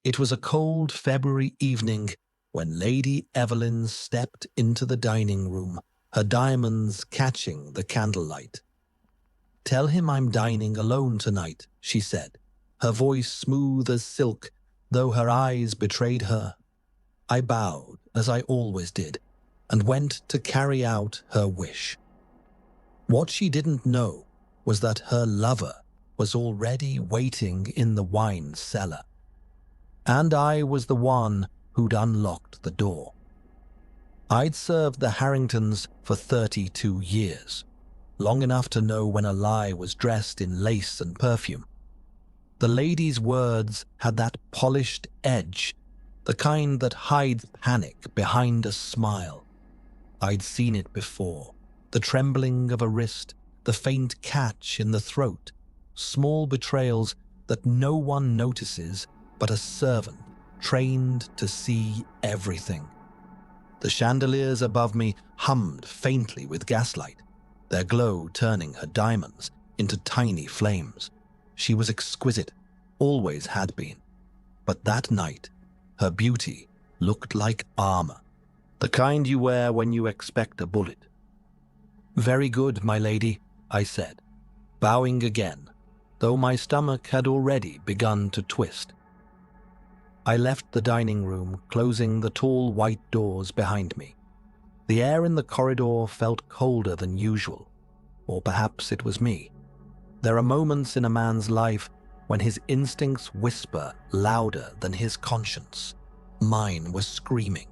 It was a cold February evening when Lady Evelyn stepped into the dining room, her diamonds catching the candlelight. "Tell him I'm dining alone tonight," she said, her voice smooth as silk, though her eyes betrayed her. I bowed, as I always did, and went to carry out her wish. What she didn't know was that her lover was already waiting in the wine cellar, and I was the one who'd unlocked the door. I'd served the Harringtons for 32 years, long enough to know when a lie was dressed in lace and perfume. The lady's words had that polished edge, the kind that hides panic behind a smile. I'd seen it before, the trembling of a wrist, the faint catch in the throat, small betrayals that no one notices but a servant trained to see everything. The chandeliers above me hummed faintly with gaslight, their glow turning her diamonds into tiny flames. She was exquisite, always had been. But that night, her beauty looked like armor, the kind you wear when you expect a bullet. "Very good, my lady," I said, bowing again, though my stomach had already begun to twist. I left the dining room, closing the tall white doors behind me. The air in the corridor felt colder than usual, or perhaps it was me. There are moments in a man's life when his instincts whisper louder than his conscience. Mine was screaming.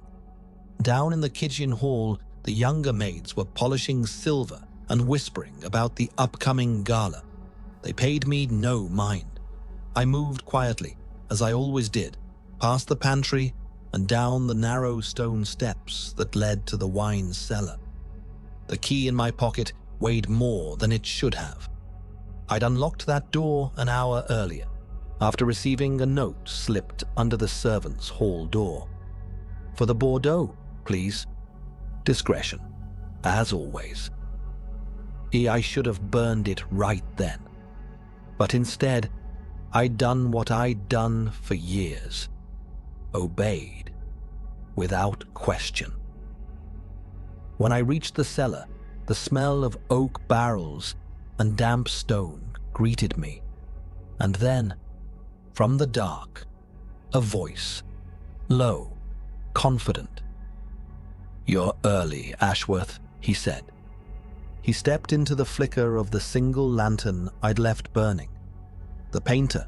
Down in the kitchen hall, the younger maids were polishing silver and whispering about the upcoming gala. They paid me no mind. I moved quietly, as I always did, past the pantry and down the narrow stone steps that led to the wine cellar. The key in my pocket weighed more than it should have. I'd unlocked that door an hour earlier, after receiving a note slipped under the servants' hall door. "For the Bordeaux, please." Discretion, as always. I should have burned it right then. But instead, I'd done what I'd done for years. Obeyed, without question. When I reached the cellar, the smell of oak barrels and damp stone greeted me. And then, from the dark, a voice, low, confident. "You're early, Ashworth," he said. He stepped into the flicker of the single lantern I'd left burning. The painter,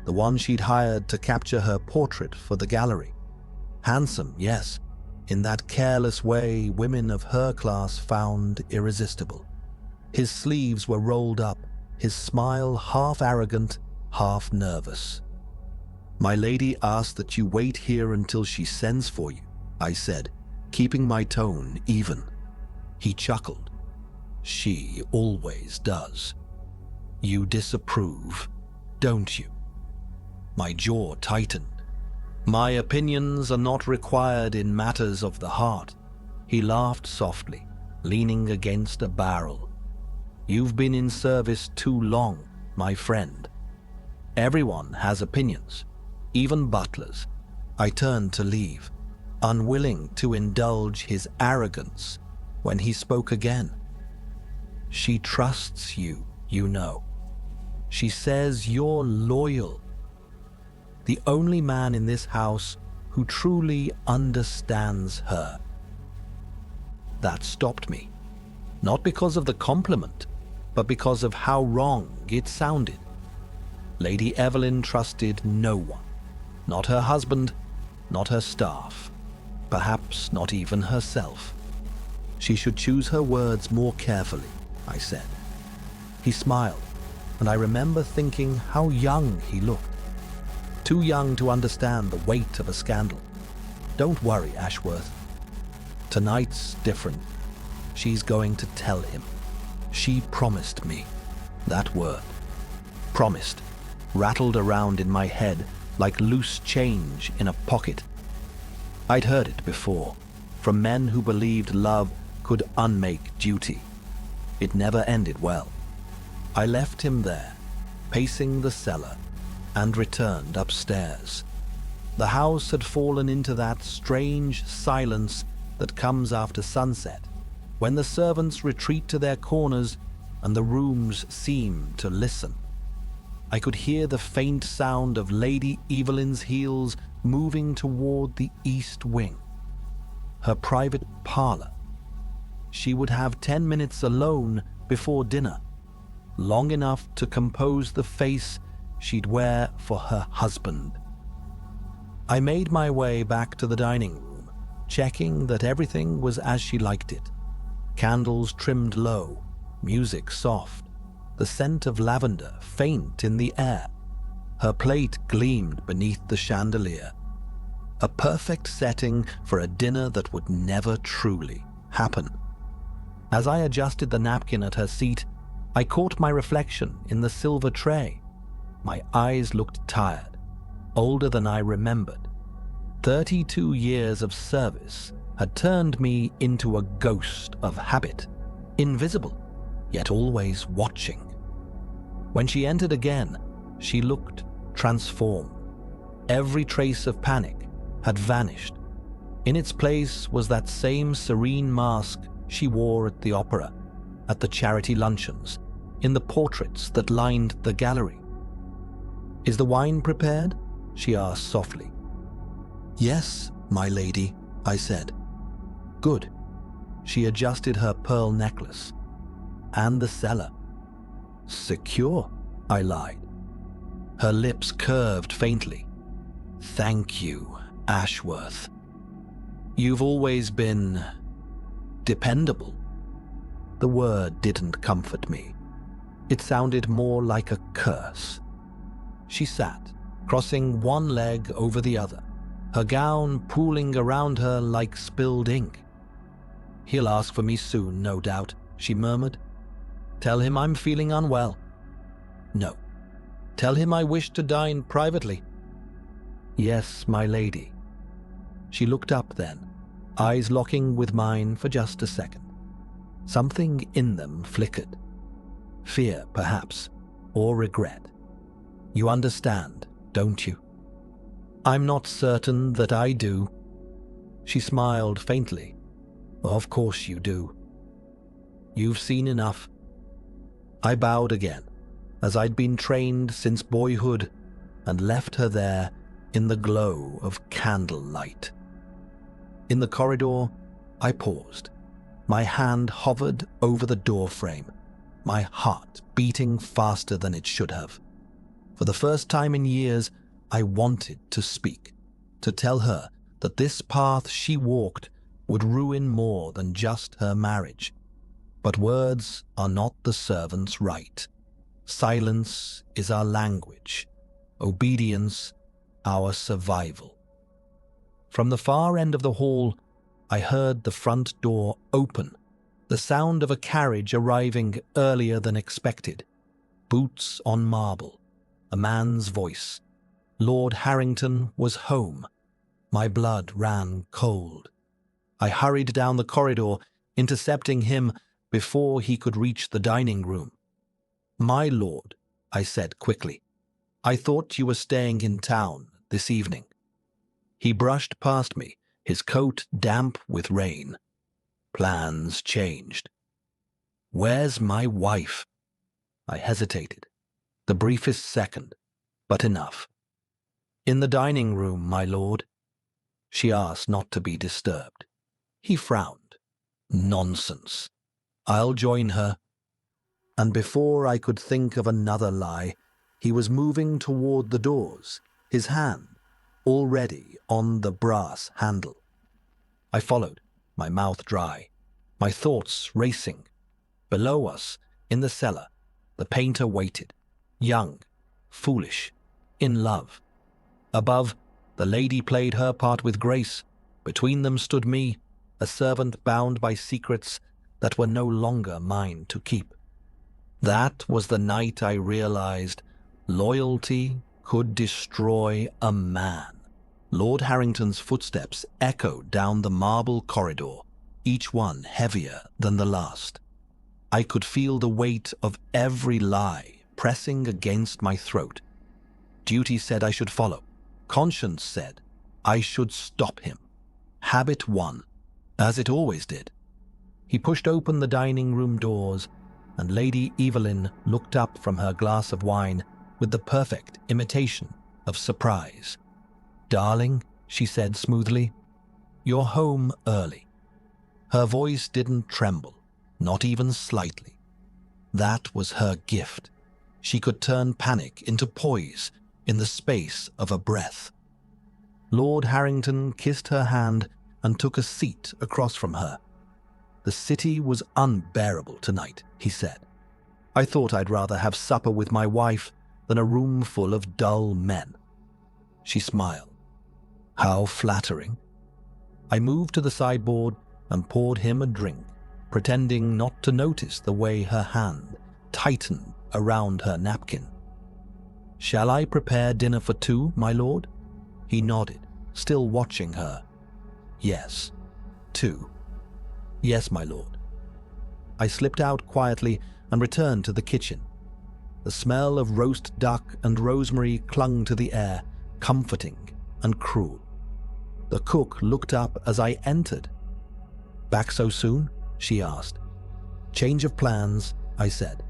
the one she'd hired to capture her portrait for the gallery. Handsome, yes, in that careless way women of her class found irresistible. His sleeves were rolled up, his smile half arrogant, half nervous. "My lady asked that you wait here until she sends for you," I said, keeping my tone even. He chuckled. "She always does. You disapprove, don't you?" My jaw tightened. "My opinions are not required in matters of the heart." He laughed softly, leaning against a barrel. "You've been in service too long, my friend. Everyone has opinions, even butlers." I turned to leave, unwilling to indulge his arrogance when he spoke again. "She trusts you, you know. She says you're loyal. The only man in this house who truly understands her." That stopped me, not because of the compliment, but because of how wrong it sounded. Lady Evelyn trusted no one, not her husband, not her staff, perhaps not even herself. She should choose her words more carefully, I said. He smiled, and I remember thinking how young he looked. Too young to understand the weight of a scandal. "Don't worry, Ashworth. Tonight's different. She's going to tell him. She promised me." That word, promised, rattled around in my head like loose change in a pocket. I'd heard it before, from men who believed love could unmake duty. It never ended well. I left him there, pacing the cellar, and returned upstairs. The house had fallen into that strange silence that comes after sunset, when the servants retreat to their corners and the rooms seem to listen. I could hear the faint sound of Lady Evelyn's heels moving toward the east wing, her private parlor. She would have 10 minutes alone before dinner, long enough to compose the face she'd wear for her husband. I made my way back to the dining room, checking that everything was as she liked it. Candles trimmed low, music soft, the scent of lavender faint in the air. Her plate gleamed beneath the chandelier. A perfect setting for a dinner that would never truly happen. As I adjusted the napkin at her seat, I caught my reflection in the silver tray. My eyes looked tired, older than I remembered. 32 years of service had turned me into a ghost of habit, invisible, yet always watching. When she entered again, she looked transformed. Every trace of panic had vanished. In its place was that same serene mask she wore at the opera, at the charity luncheons, in the portraits that lined the gallery. "Is the wine prepared?" she asked softly. "Yes, my lady," I said. "Good." She adjusted her pearl necklace. "And the cellar?" "Secure," I lied. Her lips curved faintly. "Thank you, Ashworth. You've always been dependable." The word didn't comfort me. It sounded more like a curse. She sat, crossing one leg over the other, her gown pooling around her like spilled ink. "He'll ask for me soon, no doubt," she murmured. "Tell him I'm feeling unwell." "No." "Tell him I wish to dine privately." "Yes, my lady." She looked up then, eyes locking with mine for just a second. Something in them flickered. Fear, perhaps, or regret. "You understand, don't you?" "I'm not certain that I do." She smiled faintly. "Of course you do. You've seen enough." I bowed again, as I'd been trained since boyhood, and left her there in the glow of candlelight. In the corridor, I paused. My hand hovered over the doorframe, my heart beating faster than it should have. For the first time in years, I wanted to speak, to tell her that this path she walked would ruin more than just her marriage. But words are not the servant's right. Silence is our language, obedience our survival. From the far end of the hall, I heard the front door open, the sound of a carriage arriving earlier than expected. Boots on marble, a man's voice. Lord Harrington was home. My blood ran cold. I hurried down the corridor, intercepting him before he could reach the dining room. "My lord," I said quickly, "I thought you were staying in town this evening." He brushed past me, his coat damp with rain. Plans changed. "Where's my wife?" I hesitated. The briefest second, but enough. "In the dining room, my lord." She asked not to be disturbed. He frowned. "Nonsense. I'll join her." And before I could think of another lie, he was moving toward the doors, his hand already on the brass handle. I followed, my mouth dry, my thoughts racing. Below us, in the cellar, the painter waited, young, foolish, in love. Above, the lady played her part with grace. Between them stood me, a servant bound by secrets that were no longer mine to keep. That was the night I realized loyalty could destroy a man. Lord Harrington's footsteps echoed down the marble corridor, each one heavier than the last. I could feel the weight of every lie pressing against my throat. Duty said I should follow. Conscience said I should stop him. Habit 1, as it always did. He pushed open the dining room doors, and Lady Evelyn looked up from her glass of wine with the perfect imitation of surprise. "Darling," she said smoothly, "you're home early." Her voice didn't tremble, not even slightly. That was her gift. She could turn panic into poise in the space of a breath. Lord Harrington kissed her hand and took a seat across from her. "The city was unbearable tonight," he said. "I thought I'd rather have supper with my wife than a room full of dull men." She smiled. How flattering. I moved to the sideboard and poured him a drink, pretending not to notice the way her hand tightened around her napkin. "Shall I prepare dinner for 2, my lord?" He nodded, still watching her. "Yes, 2. "Yes, my lord." I slipped out quietly and returned to the kitchen. The smell of roast duck and rosemary clung to the air, comforting and cruel. The cook looked up as I entered. "Back so soon?" she asked. "Change of plans," I said.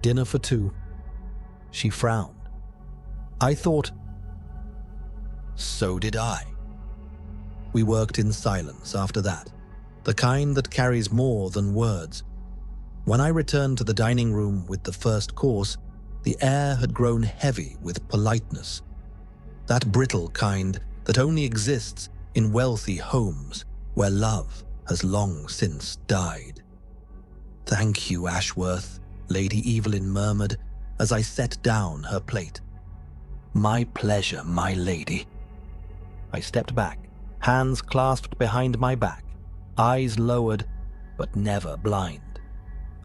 "Dinner for 2. She frowned. I thought. So did I. We worked in silence after that, the kind that carries more than words. When I returned to the dining room with the first course, the air had grown heavy with politeness. That brittle kind that only exists in wealthy homes where love has long since died. "Thank you, Ashworth," Lady Evelyn murmured as I set down her plate. "My pleasure, my lady." I stepped back, hands clasped behind my back, eyes lowered, but never blind.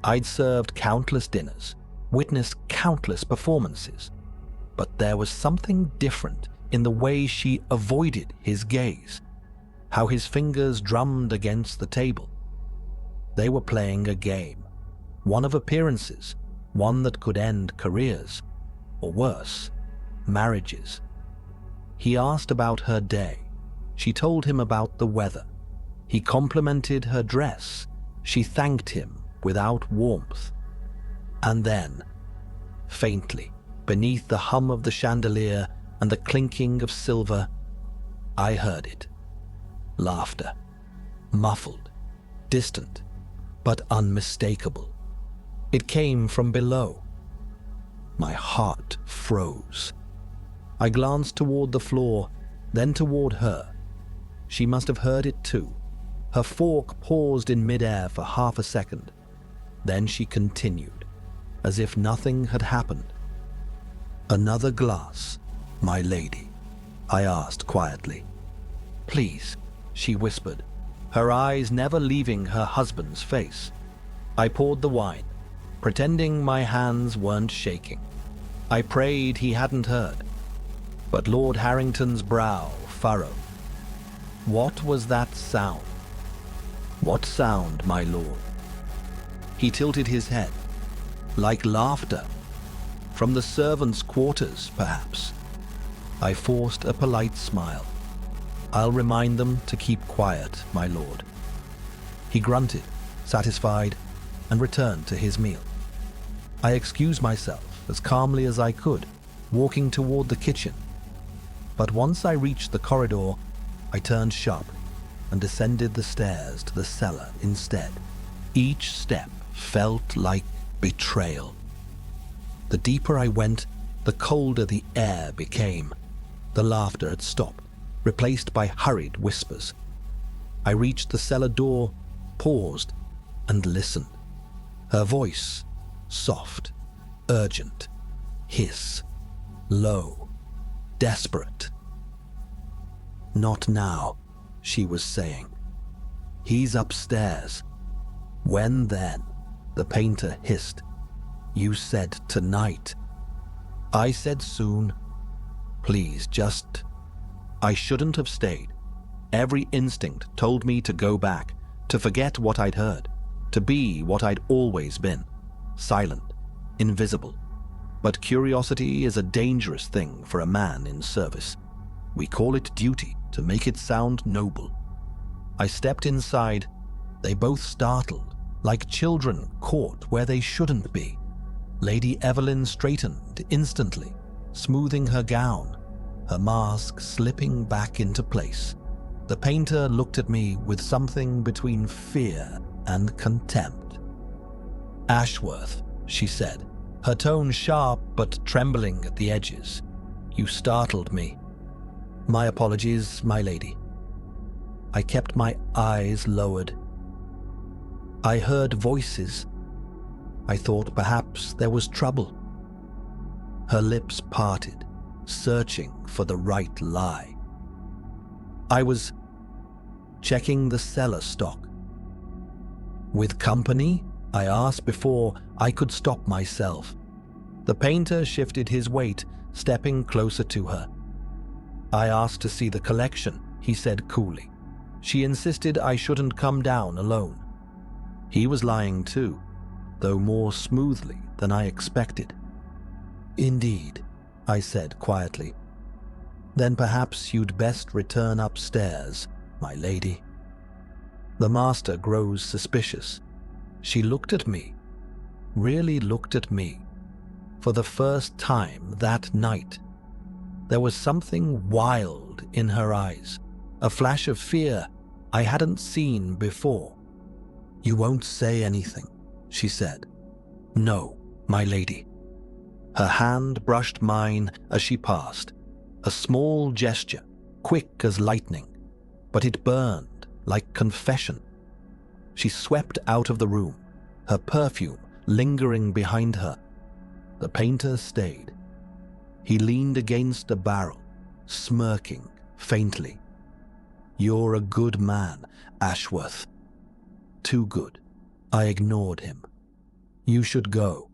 I'd served countless dinners, witnessed countless performances, but there was something different in the way she avoided his gaze, how his fingers drummed against the table. They were playing a game, one of appearances, one that could end careers, or worse, marriages. He asked about her day. She told him about the weather. He complimented her dress. She thanked him without warmth. And then, faintly, beneath the hum of the chandelier and the clinking of silver, I heard it. Laughter. Muffled, distant, but unmistakable. It came from below. My heart froze. I glanced toward the floor, then toward her. She must have heard it too. Her fork paused in midair for half a second. Then she continued, as if nothing had happened. "Another glass, my lady?" I asked quietly. "Please," she whispered, her eyes never leaving her husband's face. I poured the wine, pretending my hands weren't shaking. I prayed he hadn't heard. But Lord Harrington's brow furrowed. What was that sound? "What sound, my lord?" He tilted his head. "Like laughter. From the servants' quarters, perhaps." I forced a polite smile. "I'll remind them to keep quiet, my lord." He grunted, satisfied, and returned to his meal. I excused myself as calmly as I could, walking toward the kitchen. But once I reached the corridor, I turned sharply and descended the stairs to the cellar instead. Each step felt like betrayal. The deeper I went, the colder the air became. The laughter had stopped, replaced by hurried whispers. I reached the cellar door, paused, and listened. Her voice, soft, urgent, hiss, low, desperate. "Not now," she was saying. "He's upstairs." "When then?" the painter hissed. "You said tonight." I said soon. "Please, just..." I shouldn't have stayed. Every instinct told me to go back, to forget what I'd heard, to be what I'd always been, silent, invisible. But curiosity is a dangerous thing for a man in service. We call it duty to make it sound noble. I stepped inside. They both startled, like children caught where they shouldn't be. Lady Evelyn straightened instantly, smoothing her gown, her mask slipping back into place. The painter looked at me with something between fear and contempt. "Ashworth," she said, her tone sharp but trembling at the edges. "You startled me. My apologies, my lady." I kept my eyes lowered. I heard voices. I thought perhaps there was trouble. Her lips parted, searching for the right lie. "I was checking the cellar stock." "With company?" I asked before I could stop myself. The painter shifted his weight, stepping closer to her. "I asked to see the collection," he said coolly. "She insisted I shouldn't come down alone." He was lying too, though more smoothly than I expected. "Indeed," I said quietly. "Then perhaps you'd best return upstairs, my lady." The master grows suspicious. She looked at me, really looked at me, for the first time that night. There was something wild in her eyes, a flash of fear I hadn't seen before. "You won't say anything," she said. "No, my lady." Her hand brushed mine as she passed, a small gesture, quick as lightning, but it burned like confession. She swept out of the room, her perfume lingering behind her. The painter stayed. He leaned against a barrel, smirking faintly. "You're a good man, Ashworth." "Too good." I ignored him. "You should go."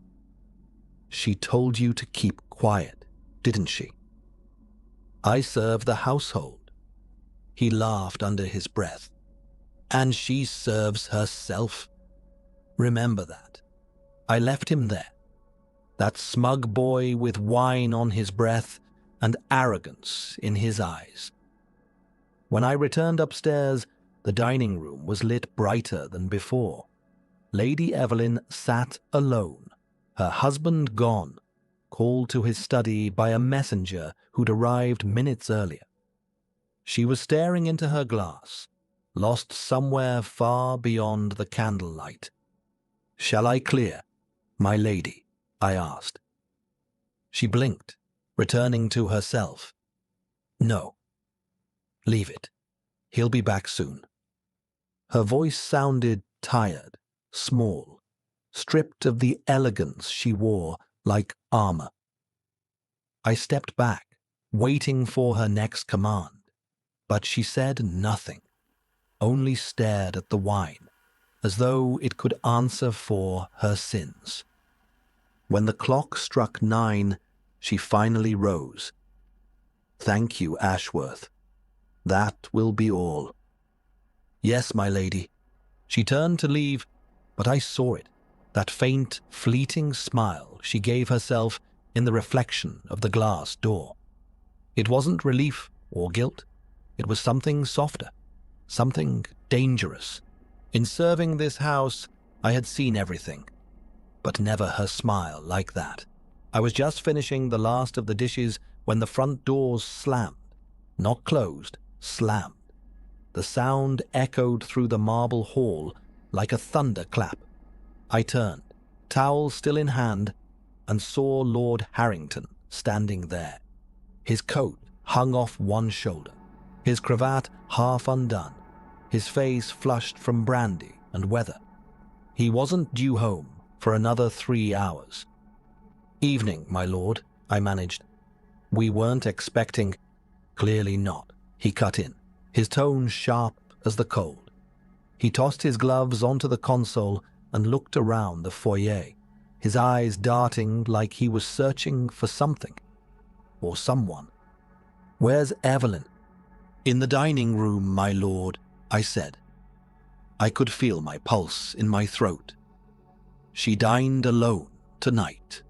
"She told you to keep quiet, didn't she?" "I serve the household." He laughed under his breath. "And she serves herself. Remember that." I left him there, that smug boy with wine on his breath and arrogance in his eyes. When I returned upstairs, the dining room was lit brighter than before. Lady Evelyn sat alone, her husband gone, called to his study by a messenger who'd arrived minutes earlier. She was staring into her glass, lost somewhere far beyond the candlelight. "Shall I clear, my lady?" I asked. She blinked, returning to herself. "No. Leave it. He'll be back soon." Her voice sounded tired, small, stripped of the elegance she wore like armor. I stepped back, waiting for her next command, but she said nothing, only stared at the wine, as though it could answer for her sins. When the clock struck 9, she finally rose. "Thank you, Ashworth. That will be all." "Yes, my lady." She turned to leave, but I saw it, that faint, fleeting smile she gave herself in the reflection of the glass door. It wasn't relief or guilt. It was something softer, something dangerous. In serving this house, I had seen everything, but never her smile like that. I was just finishing the last of the dishes when the front doors slammed, not closed, slammed. The sound echoed through the marble hall like a thunderclap. I turned, towel still in hand, and saw Lord Harrington standing there. His coat hung off one shoulder, his cravat half undone, his face flushed from brandy and weather. He wasn't due home for another 3 hours. "Evening, my lord," I managed. "We weren't expecting—" "Clearly not," he cut in, his tone sharp as the cold. He tossed his gloves onto the console and looked around the foyer, his eyes darting like he was searching for something or someone. "Where's Evelyn?" "In the dining room, my lord," I said. I could feel my pulse in my throat. "She dined alone tonight."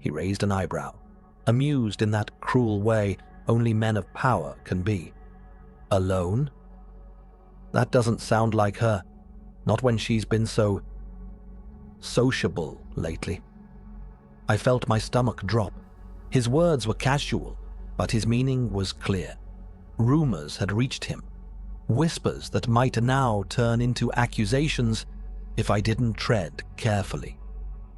He raised an eyebrow, amused in that cruel way only men of power can be. Alone? That doesn't sound like her, not when she's been so sociable lately. I felt my stomach drop. His words were casual, but his meaning was clear. Rumors had reached him, whispers that might now turn into accusations if I didn't tread carefully.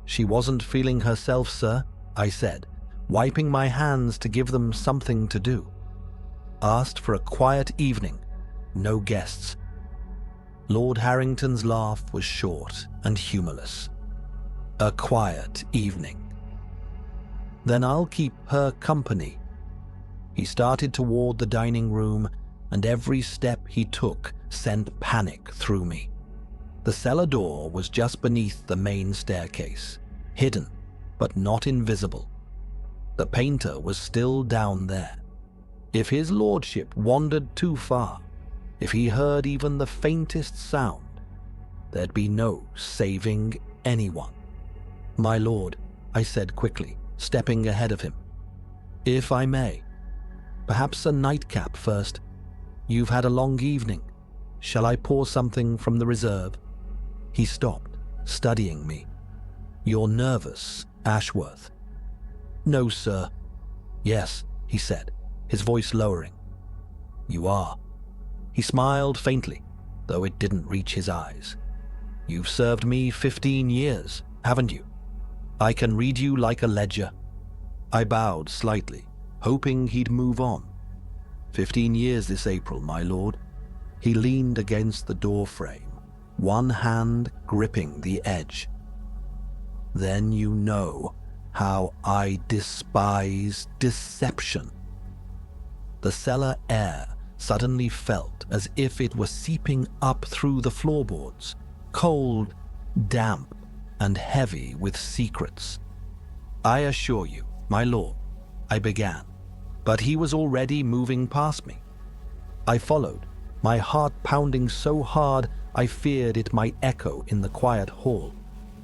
She wasn't feeling herself, sir, I said, wiping my hands to give them something to do. Asked for a quiet evening, no guests. Lord Harrington's laugh was short and humorless. A quiet evening. Then I'll keep her company. He started toward the dining room, and every step he took sent panic through me. The cellar door was just beneath the main staircase, hidden but not invisible. The painter was still down there. If his lordship wandered too far, if he heard even the faintest sound, there'd be no saving anyone. My lord, I said quickly, stepping ahead of him. If I may, perhaps a nightcap first. You've had a long evening. Shall I pour something from the reserve? He stopped, studying me. You're nervous, Ashworth. No, sir. Yes, he said, his voice lowering. You are. He smiled faintly, though it didn't reach his eyes. You've served me 15 years, haven't you? I can read you like a ledger. I bowed slightly, hoping he'd move on. 15 years this April, my lord. He leaned against the door frame, one hand gripping the edge. Then you know how I despise deception. The cellar air suddenly felt as if it were seeping up through the floorboards, cold, damp, and heavy with secrets. I assure you, my lord, I began, but he was already moving past me. I followed, my heart pounding so hard I feared it might echo in the quiet hall.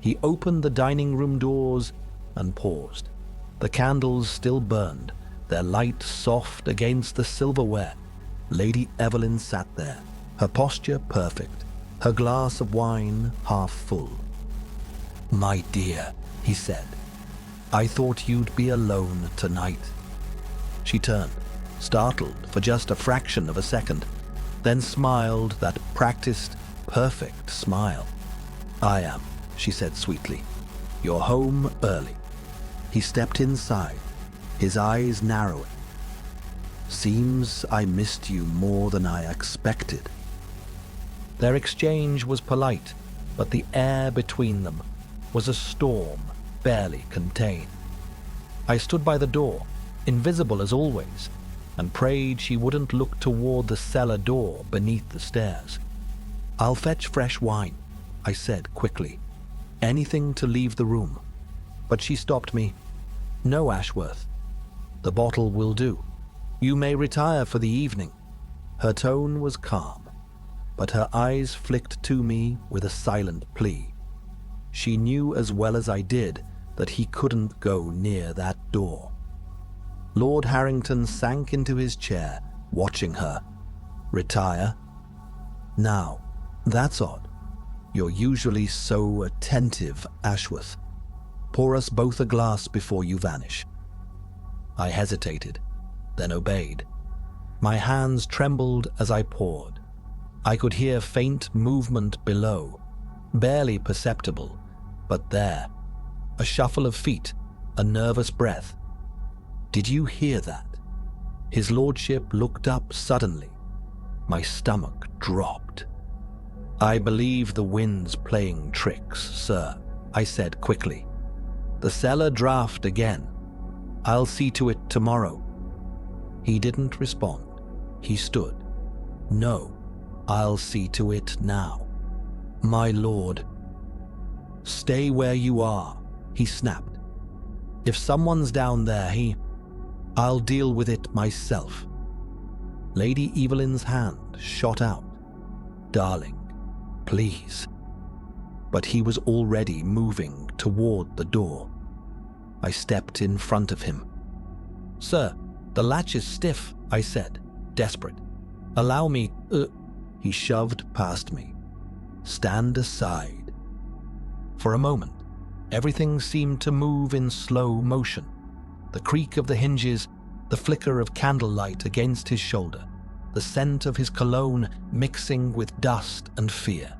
He opened the dining room doors and paused. The candles still burned, their light soft against the silverware. Lady Evelyn sat there, her posture perfect, her glass of wine half full. My dear, he said, I thought you'd be alone tonight. She turned, startled for just a fraction of a second, then smiled that practiced, perfect smile. I am, she said sweetly. You're home early. He stepped inside, his eyes narrowing. Seems I missed you more than I expected. Their exchange was polite, but the air between them was a storm barely contained. I stood by the door, invisible as always, and prayed she wouldn't look toward the cellar door beneath the stairs. I'll fetch fresh wine, I said quickly. Anything to leave the room. But she stopped me. No, Ashworth. The bottle will do. You may retire for the evening. Her tone was calm, but her eyes flicked to me with a silent plea. She knew as well as I did that he couldn't go near that door. Lord Harrington sank into his chair, watching her. Retire? Now, that's odd. You're usually so attentive, Ashworth. Pour us both a glass before you vanish. I hesitated, then obeyed. My hands trembled as I poured. I could hear faint movement below, barely perceptible, but there. A shuffle of feet, a nervous breath. Did you hear that? His lordship looked up suddenly. My stomach dropped. I believe the wind's playing tricks, sir, I said quickly. The cellar draft again. I'll see to it tomorrow. He didn't respond. He stood. No, I'll see to it now. My lord. Stay where you are, he snapped. If someone's down there, I'll deal with it myself. Lady Evelyn's hand shot out. Darling, please. But he was already moving toward the door. I stepped in front of him. Sir, "The latch is stiff," I said, desperate. "Allow me." He shoved past me. "Stand aside." For a moment, everything seemed to move in slow motion. The creak of the hinges, the flicker of candlelight against his shoulder, the scent of his cologne mixing with dust and fear.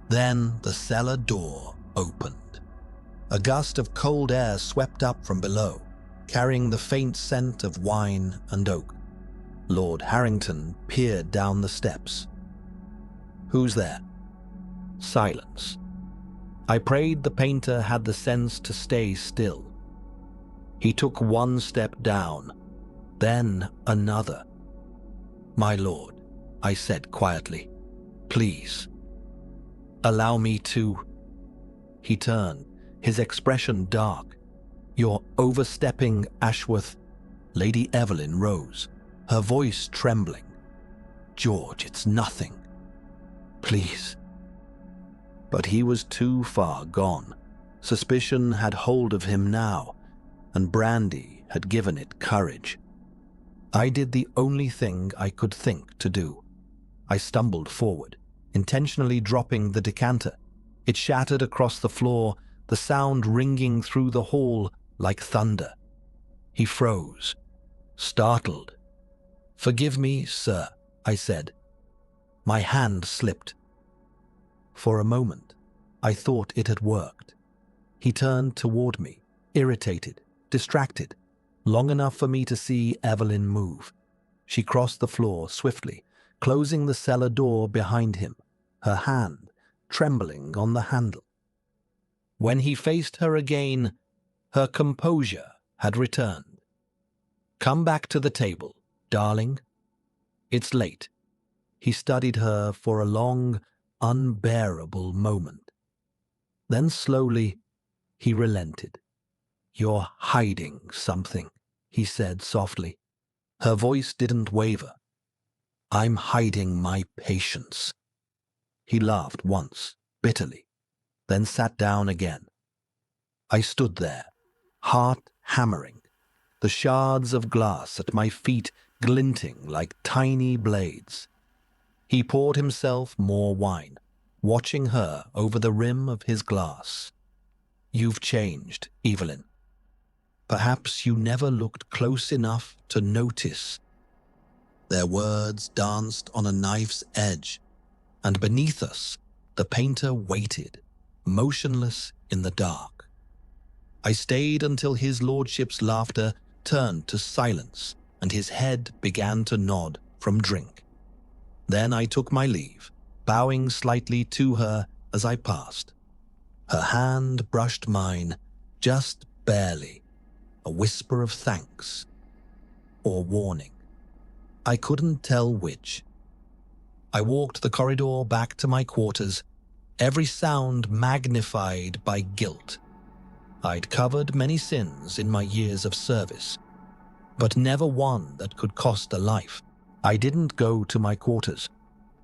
Then the cellar door opened. A gust of cold air swept up from below, carrying the faint scent of wine and oak. Lord Harrington peered down the steps. "Who's there?" Silence. I prayed the painter had the sense to stay still. He took one step down, then another. "My lord," I said quietly, "please, allow me to." He turned, his expression dark. "You're overstepping, Ashworth." Lady Evelyn rose, her voice trembling. "George, it's nothing. Please." But he was too far gone. Suspicion had hold of him now, and brandy had given it courage. I did the only thing I could think to do. I stumbled forward, intentionally dropping the decanter. It shattered across the floor, the sound ringing through the hall like thunder. He froze, startled. "Forgive me, sir," I said. My hand slipped. For a moment, I thought it had worked. He turned toward me, irritated, distracted, long enough for me to see Evelyn move. She crossed the floor swiftly, closing the cellar door behind him, her hand trembling on the handle. When he faced her again, her composure had returned. "Come back to the table, darling. It's late." He studied her for a long, unbearable moment. Then slowly, he relented. "You're hiding something," he said softly. Her voice didn't waver. "I'm hiding my patience." He laughed once, bitterly, then sat down again. I stood there, heart hammering, the shards of glass at my feet glinting like tiny blades. He poured himself more wine, watching her over the rim of his glass. "You've changed, Evelyn. Perhaps you never looked close enough to notice." Their words danced on a knife's edge, and beneath us, the painter waited, motionless in the dark. I stayed until his lordship's laughter turned to silence and his head began to nod from drink. Then I took my leave, bowing slightly to her as I passed. Her hand brushed mine, just barely, a whisper of thanks or warning. I couldn't tell which. I walked the corridor back to my quarters, every sound magnified by guilt. I'd covered many sins in my years of service, but never one that could cost a life. I didn't go to my quarters.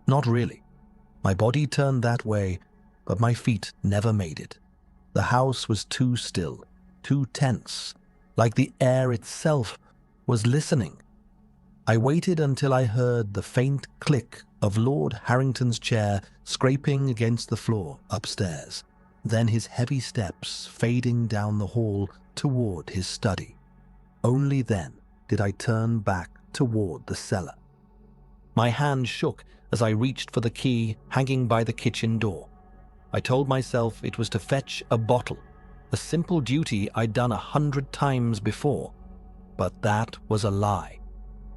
Not really. My body turned that way, but my feet never made it. The house was too still, too tense, like the air itself was listening. I waited until I heard the faint click of Lord Harrington's chair scraping against the floor upstairs, then his heavy steps fading down the hall toward his study. Only then did I turn back toward the cellar. My hand shook as I reached for the key hanging by the kitchen door. I told myself it was to fetch a bottle, a simple duty I'd done 100 times before. But that was a lie,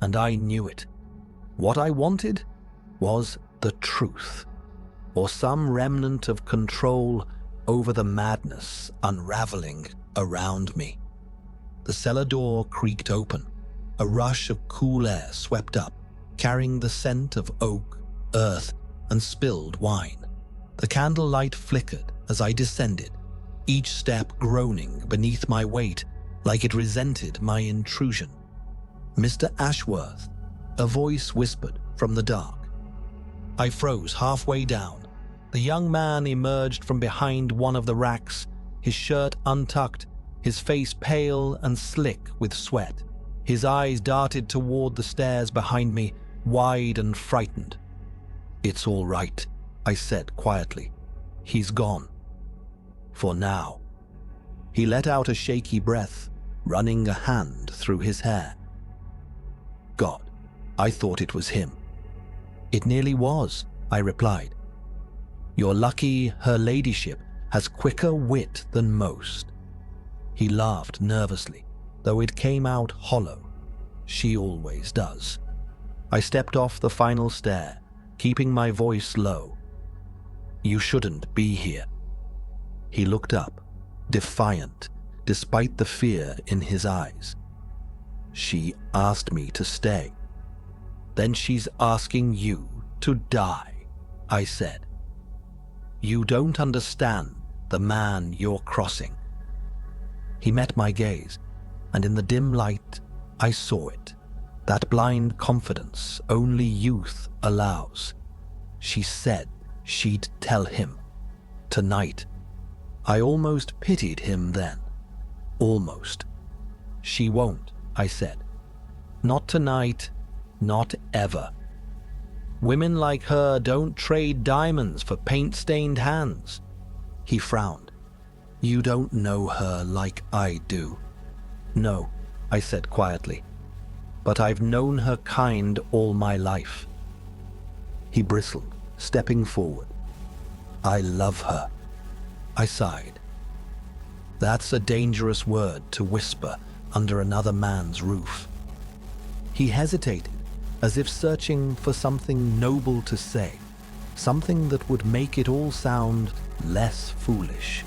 and I knew it. What I wanted was the truth, or some remnant of control over the madness unraveling around me. The cellar door creaked open. A rush of cool air swept up, carrying the scent of oak, earth, and spilled wine. The candlelight flickered as I descended, each step groaning beneath my weight like it resented my intrusion. "Mr. Ashworth," a voice whispered from the dark. I froze halfway down. The young man emerged from behind one of the racks, his shirt untucked, his face pale and slick with sweat. His eyes darted toward the stairs behind me, wide and frightened. "It's all right," I said quietly. "He's gone. For now." He let out a shaky breath, running a hand through his hair. "God, I thought it was him." "It nearly was," I replied. "You're lucky her ladyship has quicker wit than most." He laughed nervously, though it came out hollow. She always does. I stepped off the final stair, keeping my voice low. "You shouldn't be here." He looked up, defiant, despite the fear in his eyes. "She asked me to stay. Then she's asking you to die," I said. "You don't understand the man you're crossing." He met my gaze, and in the dim light, I saw it. That blind confidence only youth allows. She said she'd tell him. Tonight. I almost pitied him then. Almost. "She won't," I said. "Not tonight, not ever. Women like her don't trade diamonds for paint-stained hands." He frowned. "You don't know her like I do." "No," I said quietly, "but I've known her kind all my life." He bristled, stepping forward. "I love her." I sighed. That's a dangerous word to whisper under another man's roof. He hesitated, as if searching for something noble to say, something that would make it all sound less foolish.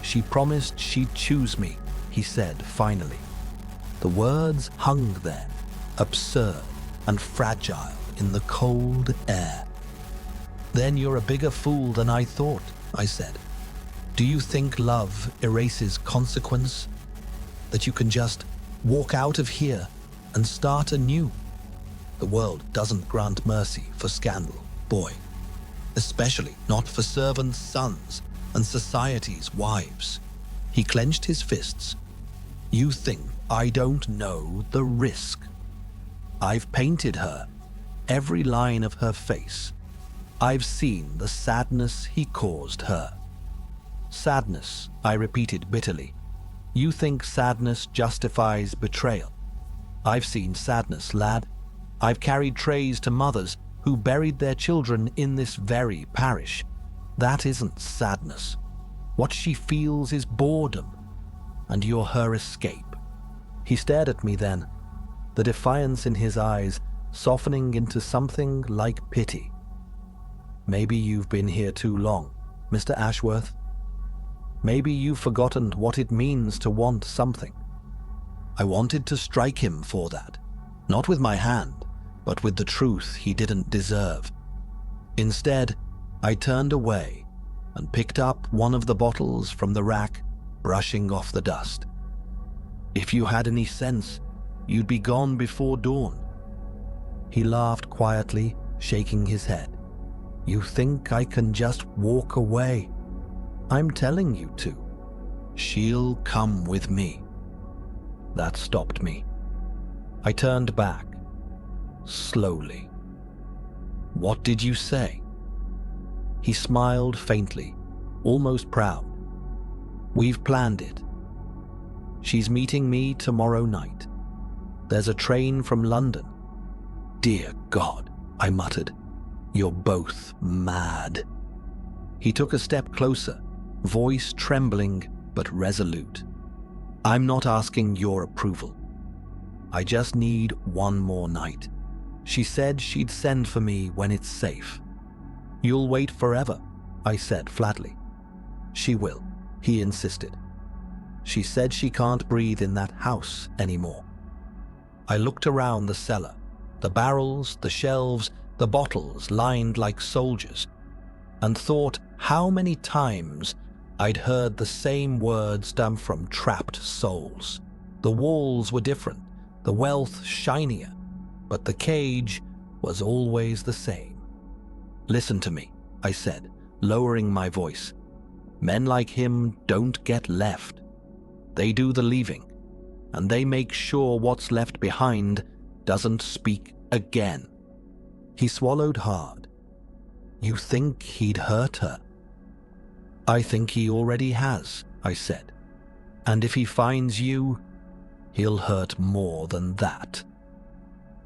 "She promised she'd choose me," he said finally. The words hung there, absurd and fragile in the cold air. "Then you're a bigger fool than I thought," I said. "Do you think love erases consequence? That you can just walk out of here and start anew? The world doesn't grant mercy for scandal, boy. Especially not for servants' sons and society's wives." He clenched his fists. "You think I don't know the risk? I've painted her, every line of her face. I've seen the sadness he caused her." "Sadness," I repeated bitterly. "You think sadness justifies betrayal? I've seen sadness, lad. I've carried trays to mothers who buried their children in this very parish. That isn't sadness. What she feels is boredom, and you're her escape." He stared at me then, the defiance in his eyes softening into something like pity. "Maybe you've been here too long, Mr. Ashworth. Maybe you've forgotten what it means to want something." I wanted to strike him for that, not with my hand, but with the truth he didn't deserve. Instead, I turned away and picked up one of the bottles from the rack, brushing off the dust. "If you had any sense, you'd be gone before dawn." He laughed quietly, shaking his head. "You think I can just walk away? I'm telling you to. She'll come with me." That stopped me. I turned back, slowly. "What did you say?" He smiled faintly, almost proud. "We've planned it. She's meeting me tomorrow night. There's a train from London." "Dear God," I muttered. "You're both mad." He took a step closer, voice trembling but resolute. "I'm not asking your approval. I just need one more night. She said she'd send for me when it's safe." "You'll wait forever," I said flatly. "She will," he insisted. "She said she can't breathe in that house anymore." I looked around the cellar, the barrels, the shelves, the bottles lined like soldiers, and thought how many times I'd heard the same words from trapped souls. The walls were different, the wealth shinier, but the cage was always the same. "Listen to me," I said, lowering my voice. "Men like him don't get left. They do the leaving. and they make sure what's left behind doesn't speak again." He swallowed hard. "You think he'd hurt her?" "I think he already has," I said. "And if he finds you, he'll hurt more than that."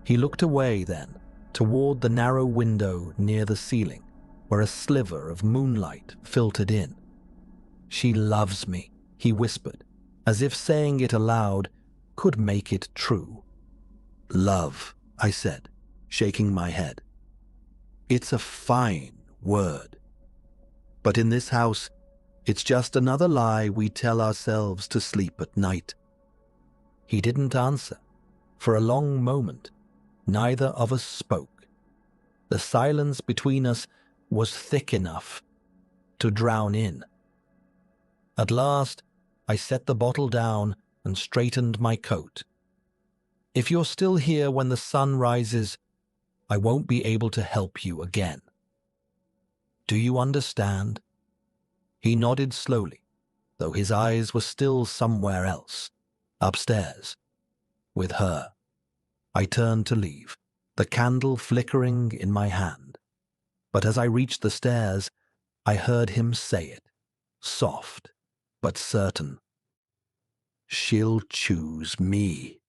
He looked away then, toward the narrow window near the ceiling, where a sliver of moonlight filtered in. "She loves me," he whispered, as if saying it aloud could make it true. "Love," I said, shaking my head. "It's a fine word. But in this house, it's just another lie we tell ourselves to sleep at night." He didn't answer. For a long moment, neither of us spoke. The silence between us was thick enough to drown in. At last, I set the bottle down and straightened my coat. "If you're still here when the sun rises, I won't be able to help you again. Do you understand?" He nodded slowly, though his eyes were still somewhere else, upstairs, with her. I turned to leave, the candle flickering in my hand. But as I reached the stairs, I heard him say it, soft but certain. "She'll choose me.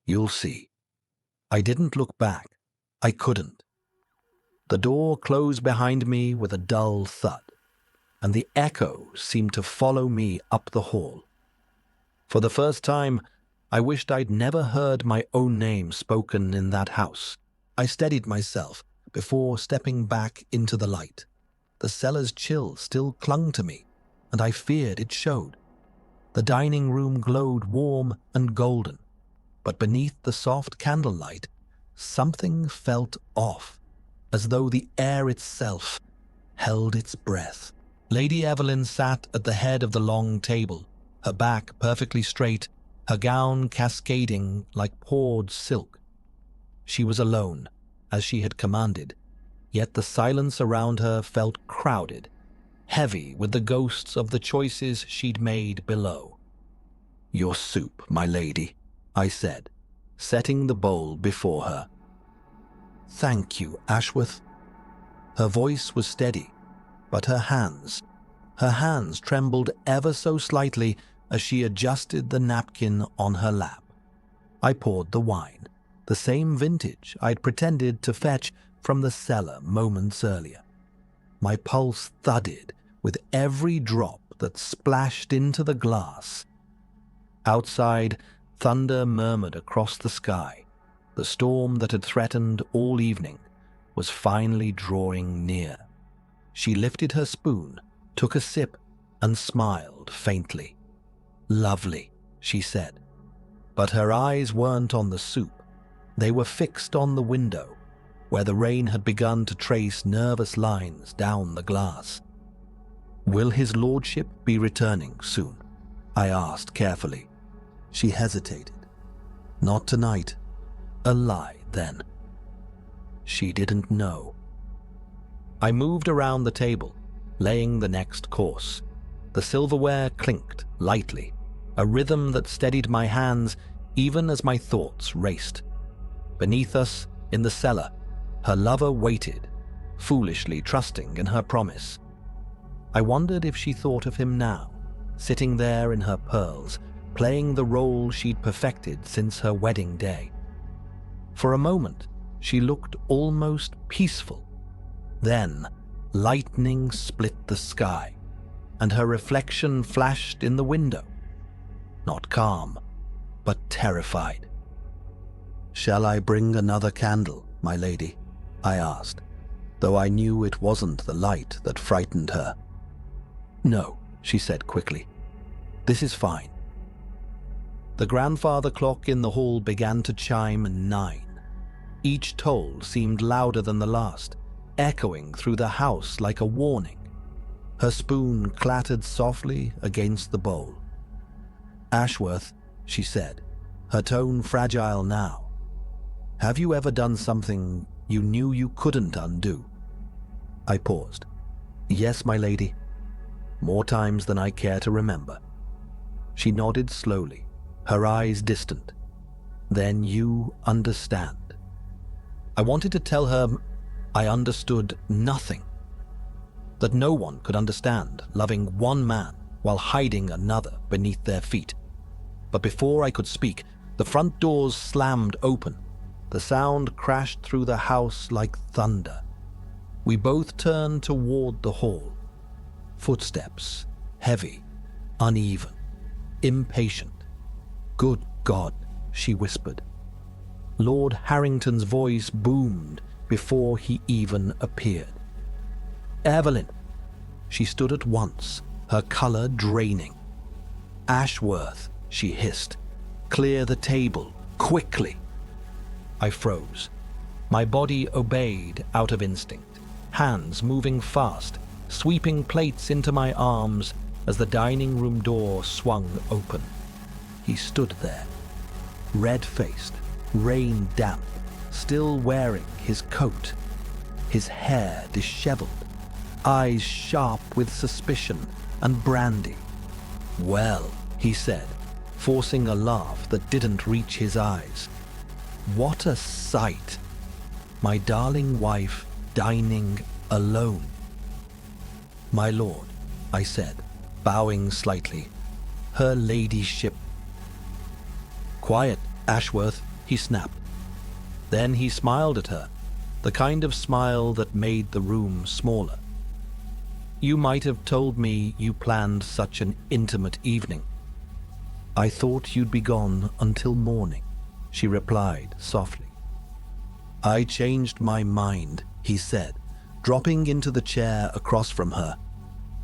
You'll see." I didn't look back. I couldn't. The door closed behind me with a dull thud, and the echo seemed to follow me up the hall. For the first time, I wished I'd never heard my own name spoken in that house. I steadied myself before stepping back into the light. The cellar's chill still clung to me, and I feared it showed. The dining room glowed warm and golden, but beneath the soft candlelight, something felt off, as though the air itself held its breath. Lady Evelyn sat at the head of the long table, her back perfectly straight, her gown cascading like poured silk. She was alone, as she had commanded, yet the silence around her felt crowded, heavy with the ghosts of the choices she'd made below. "Your soup, my lady," I said, setting the bowl before her. "Thank you, Ashworth." Her voice was steady, but her hands trembled ever so slightly as she adjusted the napkin on her lap. I poured the wine, the same vintage I'd pretended to fetch from the cellar moments earlier. My pulse thudded with every drop that splashed into the glass. Outside, thunder murmured across the sky. The storm that had threatened all evening was finally drawing near. She lifted her spoon, took a sip, and smiled faintly. "Lovely," she said. But her eyes weren't on the soup. They were fixed on the window, where the rain had begun to trace nervous lines down the glass. "Will his lordship be returning soon?" I asked carefully. She hesitated. "Not tonight." A lie, then. She didn't know. I moved around the table, laying the next course. The silverware clinked lightly, a rhythm that steadied my hands even as my thoughts raced. Beneath us, in the cellar, her lover waited, foolishly trusting in her promise. I wondered if she thought of him now, sitting there in her pearls, playing the role she'd perfected since her wedding day. For a moment, she looked almost peaceful. Then, lightning split the sky, and her reflection flashed in the window. Not calm, but terrified. "Shall I bring another candle, my lady?" I asked, though I knew it wasn't the light that frightened her. "No," she said quickly. "This is fine." The grandfather clock in the hall began to chime 9. Each toll seemed louder than the last, echoing through the house like a warning. Her spoon clattered softly against the bowl. "Ashworth," she said, her tone fragile now, "have you ever done something you knew you couldn't undo?" I paused. "Yes, my lady. More times than I care to remember." She nodded slowly, her eyes distant. Then you understand. I wanted to tell her I understood nothing, that no one could understand loving one man while hiding another beneath their feet. But before I could speak, the front doors slammed open. The sound crashed through the house like thunder. We both turned toward the hall. Footsteps, heavy, uneven, impatient. "Good God," she whispered. Lord Harrington's voice boomed before he even appeared. "Evelyn!" She stood at once, her color draining. "Ashworth," she hissed. "Clear the table, quickly!" I froze. My body obeyed out of instinct, hands moving fast, sweeping plates into my arms as the dining room door swung open. He stood there, red-faced, rain-damp, still wearing his coat, his hair disheveled, eyes sharp with suspicion and brandy. "Well," he said, forcing a laugh that didn't reach his eyes. "What a sight! My darling wife dining alone." "My lord," I said, bowing slightly. "Her ladyship." "Quiet, Ashworth," he snapped. Then he smiled at her, the kind of smile that made the room smaller. "You might have told me you planned such an intimate evening." "I thought you'd be gone until morning," she replied softly. "I changed my mind," he said, dropping into the chair across from her.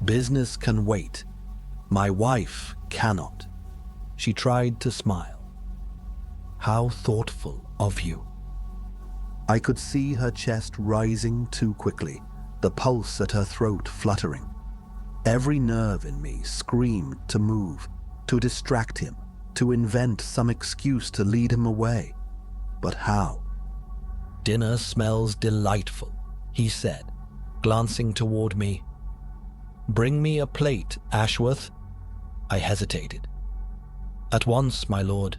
"Business can wait. My wife cannot." She tried to smile. "How thoughtful of you." I could see her chest rising too quickly, the pulse at her throat fluttering. Every nerve in me screamed to move, to distract him, to invent some excuse to lead him away. But how? "Dinner smells delightful," he said, glancing toward me. "Bring me a plate, Ashworth." I hesitated. "At once, my lord."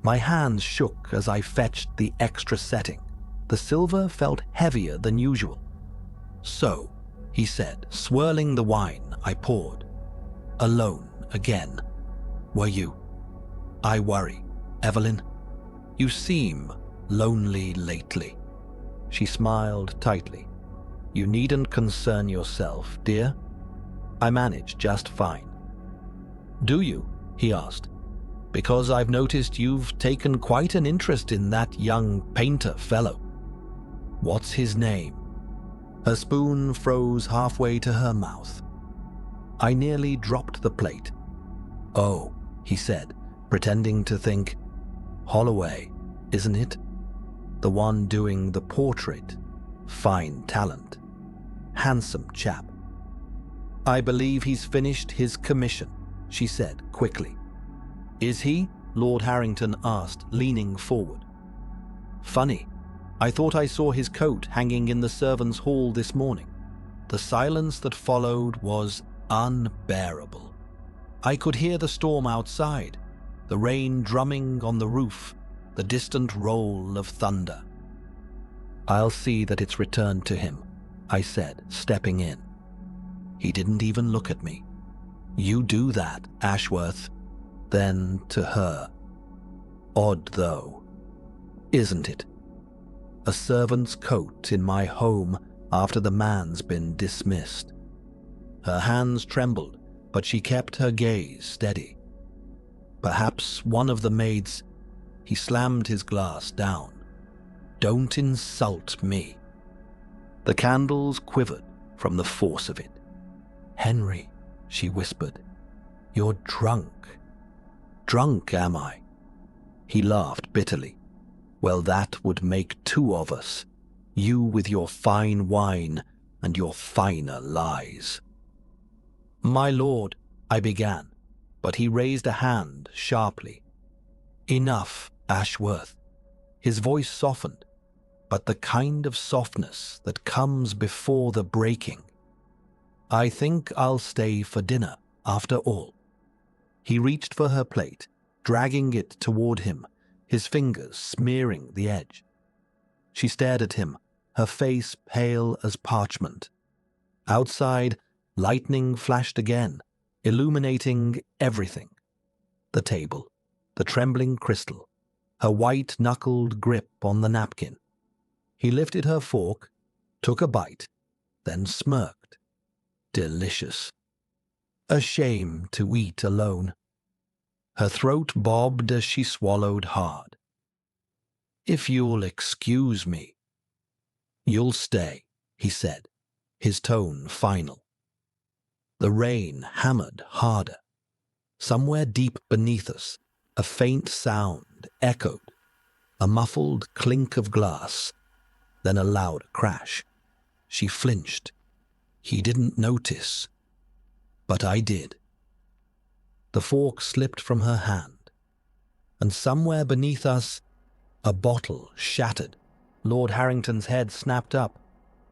My hands shook as I fetched the extra setting. The silver felt heavier than usual. "So," he said, swirling the wine I poured. "Alone again, were you? I worry, Evelyn. You seem lonely lately." She smiled tightly. "You needn't concern yourself, dear. I manage just fine." "Do you?" he asked. "Because I've noticed you've taken quite an interest in that young painter fellow." "What's his name?" Her spoon froze halfway to her mouth. I nearly dropped the plate. "Oh," he said, pretending to think. "Holloway, isn't it? The one doing the portrait. Fine talent. Handsome chap." "I believe he's finished his commission," she said quickly. "Is he?" Lord Harrington asked, leaning forward. "Funny. I thought I saw his coat hanging in the servants' hall this morning." The silence that followed was unbearable. I could hear the storm outside, the rain drumming on the roof, the distant roll of thunder. "I'll see that it's returned to him," I said, stepping in. He didn't even look at me. "You do that, Ashworth." Then to her. "Odd, though, isn't it? A servant's coat in my home after the man's been dismissed." Her hands trembled, but she kept her gaze steady. "Perhaps one of the maids—" He slammed his glass down. "Don't insult me." The candles quivered from the force of it. "Henry," she whispered, "you're drunk." "Drunk, am I?" He laughed bitterly. "Well, that would make two of us. You with your fine wine and your finer lies." "My lord," I began, but he raised a hand sharply. "Enough, Ashworth." His voice softened, but the kind of softness that comes before the breaking. "I think I'll stay for dinner, after all." He reached for her plate, dragging it toward him, his fingers smearing the edge. She stared at him, her face pale as parchment. Outside, lightning flashed again, illuminating everything. The table, the trembling crystal, her white-knuckled grip on the napkin. He lifted her fork, took a bite, then smirked. Delicious. A shame to eat alone. Her throat bobbed as she swallowed hard. If you'll excuse me. You'll stay, he said, his tone final. The rain hammered harder. Somewhere deep beneath us, a faint sound echoed, a muffled clink of glass, then a loud crash. She flinched. He didn't notice, but I did. The fork slipped from her hand, and somewhere beneath us, a bottle shattered. Lord Harrington's head snapped up.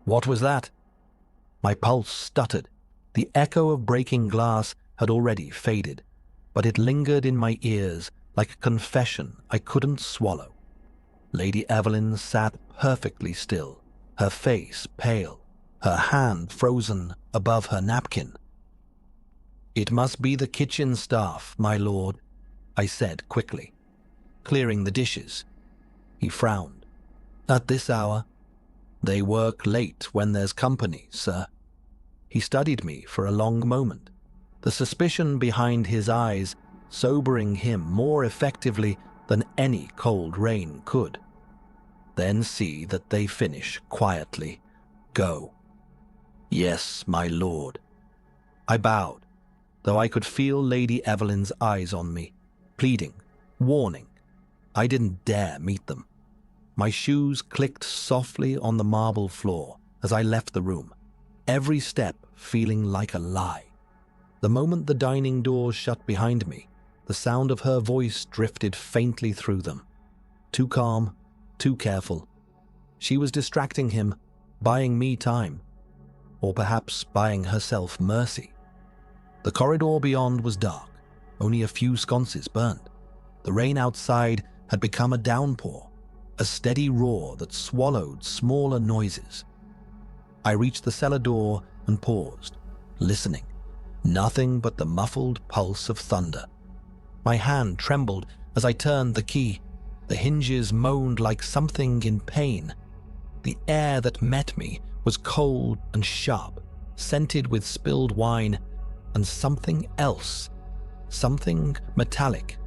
What was that? My pulse stuttered. The echo of breaking glass had already faded, but it lingered in my ears like a confession I couldn't swallow. Lady Evelyn sat perfectly still, her face pale, her hand frozen above her napkin. It must be the kitchen staff, my lord, I said quickly, clearing the dishes. He frowned. At this hour? They work late when there's company, sir. He studied me for a long moment, the suspicion behind his eyes sobering him more effectively than any cold rain could. Then see that they finish quietly. Go. Yes, my lord. I bowed, though I could feel Lady Evelyn's eyes on me, pleading, warning. I didn't dare meet them. My shoes clicked softly on the marble floor as I left the room, every step feeling like a lie. The moment the dining doors shut behind me, the sound of her voice drifted faintly through them. Too calm, too careful. She was distracting him, buying me time, or perhaps buying herself mercy. The corridor beyond was dark, only a few sconces burned. The rain outside had become a downpour, a steady roar that swallowed smaller noises. I reached the cellar door and paused, listening. Nothing but the muffled pulse of thunder. My hand trembled as I turned the key. The hinges moaned like something in pain. The air that met me was cold and sharp, scented with spilled wine and something else, something metallic.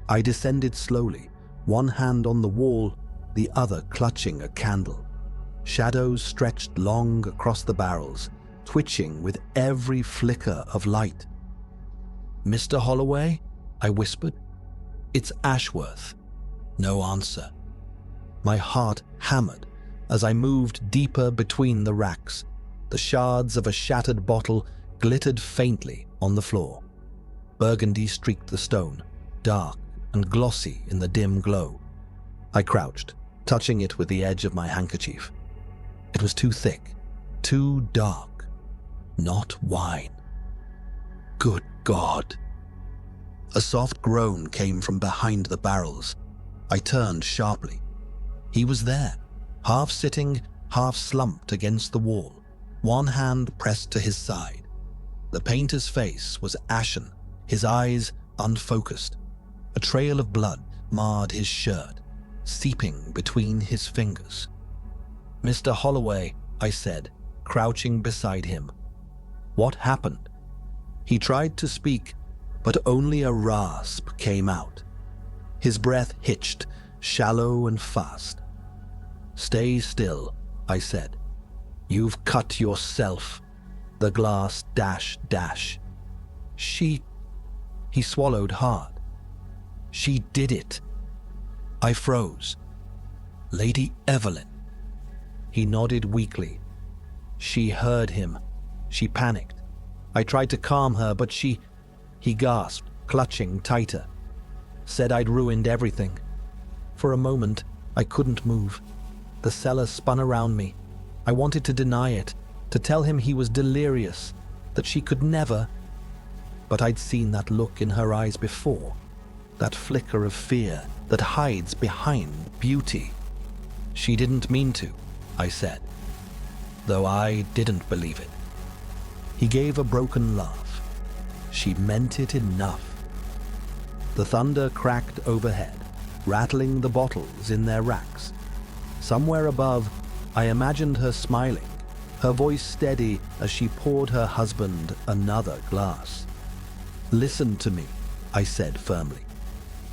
I descended slowly, one hand on the wall, the other clutching a candle. Shadows stretched long across the barrels, twitching with every flicker of light. Mr. Holloway? I whispered. It's Ashworth. No answer. My heart hammered as I moved deeper between the racks. The shards of a shattered bottle glittered faintly on the floor. Burgundy streaked the stone, dark and glossy in the dim glow. I crouched, touching it with the edge of my handkerchief. It was too thick, too dark. Not wine. Good God. A soft groan came from behind the barrels. I turned sharply. He was there, half sitting, half slumped against the wall, one hand pressed to his side. The painter's face was ashen, his eyes unfocused. A trail of blood marred his shirt, seeping between his fingers. Mr. Holloway, I said, crouching beside him. What happened? He tried to speak, but only a rasp came out. His breath hitched, shallow and fast. Stay still, I said. You've cut yourself. The glass dash. He swallowed hard. She did it. I froze. Lady Evelyn. He nodded weakly. She heard him. She panicked. I tried to calm her, but he gasped, clutching tighter. Said I'd ruined everything. For a moment, I couldn't move. The cellar spun around me. I wanted to deny it, to tell him he was delirious, that she could never. But I'd seen that look in her eyes before. that flicker of fear that hides behind beauty. She didn't mean to, I said, though I didn't believe it. He gave a broken laugh. She meant it enough. The thunder cracked overhead, rattling the bottles in their racks. Somewhere above, I imagined her smiling, her voice steady as she poured her husband another glass. "Listen to me," I said firmly.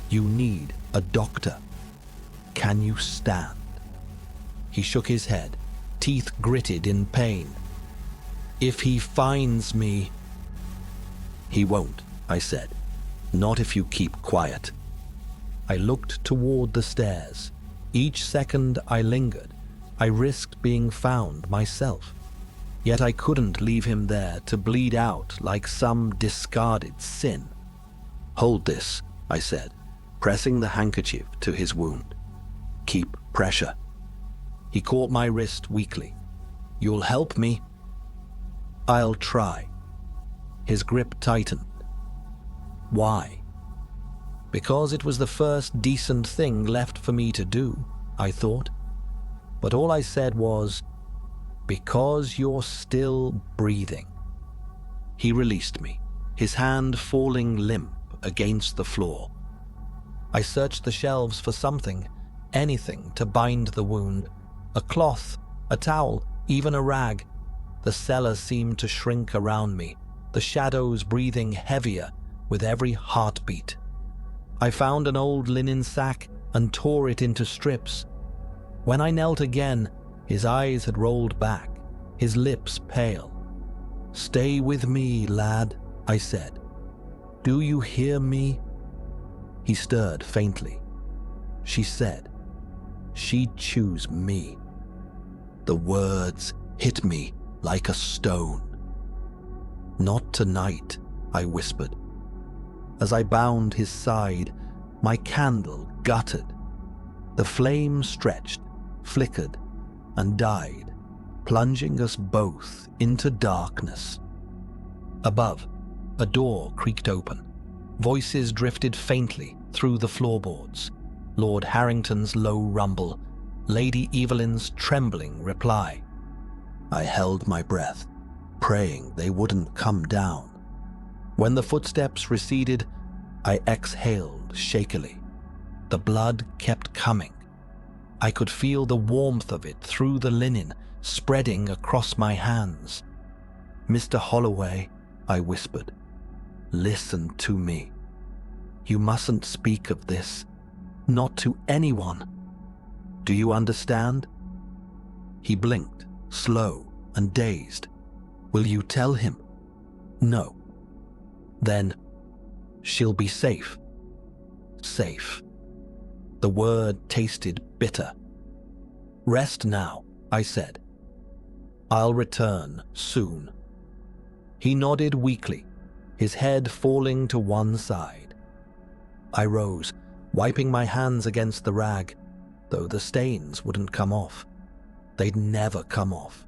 "You need a doctor. Can you stand?" He shook his head, teeth gritted in pain. "If he finds me—" "He won't," I said. "Not if you keep quiet." I looked toward the stairs. Each second I lingered, I risked being found myself. Yet I couldn't leave him there to bleed out like some discarded sin. "Hold this," I said, pressing the handkerchief to his wound. "Keep pressure." He caught my wrist weakly. "You'll help me?" "I'll try." His grip tightened. Why? Because it was the first decent thing left for me to do, I thought. But all I said was, "Because you're still breathing." He released me, his hand falling limp against the floor. I searched the shelves for something, anything to bind the wound. A cloth, a towel, even a rag. The cellar seemed to shrink around me, the shadows breathing heavier with every heartbeat. I found an old linen sack and tore it into strips. When I knelt again, his eyes had rolled back, his lips pale. "Stay with me, lad," I said. "Do you hear me?" He stirred faintly. She said, "She'd choose me." The words hit me like a stone. "Not tonight," I whispered. As I bound his side, my candle guttered. The flame stretched, flickered, and died, plunging us both into darkness. Above, a door creaked open. Voices drifted faintly through the floorboards. Lord Harrington's low rumble, Lady Evelyn's trembling reply. I held my breath, praying they wouldn't come down. When the footsteps receded, I exhaled shakily. The blood kept coming. I could feel the warmth of it through the linen, spreading across my hands. "Mr. Holloway," I whispered, "listen to me. You mustn't speak of this, not to anyone. Do you understand?" He blinked, slow and dazed. "Will you tell him?" "No." "Then she'll be safe." Safe. The word tasted bitter. "Rest now," I said. "I'll return soon." He nodded weakly, his head falling to one side. I rose, wiping my hands against the rag, though the stains wouldn't come off. They'd never come off.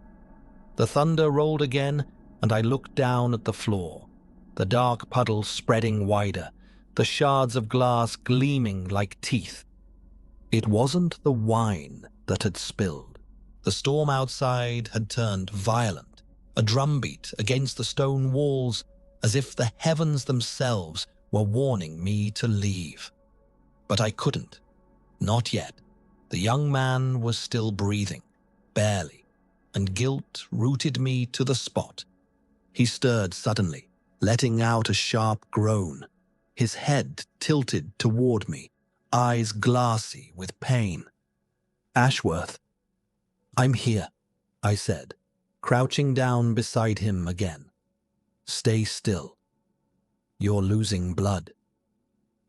The thunder rolled again, and I looked down at the floor, the dark puddle spreading wider, the shards of glass gleaming like teeth. It wasn't the wine that had spilled. The storm outside had turned violent, a drumbeat against the stone walls, as if the heavens themselves were warning me to leave. But I couldn't. Not yet. The young man was still breathing, barely, and guilt rooted me to the spot. He stirred suddenly, letting out a sharp groan. His head tilted toward me, eyes glassy with pain. "Ashworth." "I'm here," I said, crouching down beside him again. "Stay still. You're losing blood."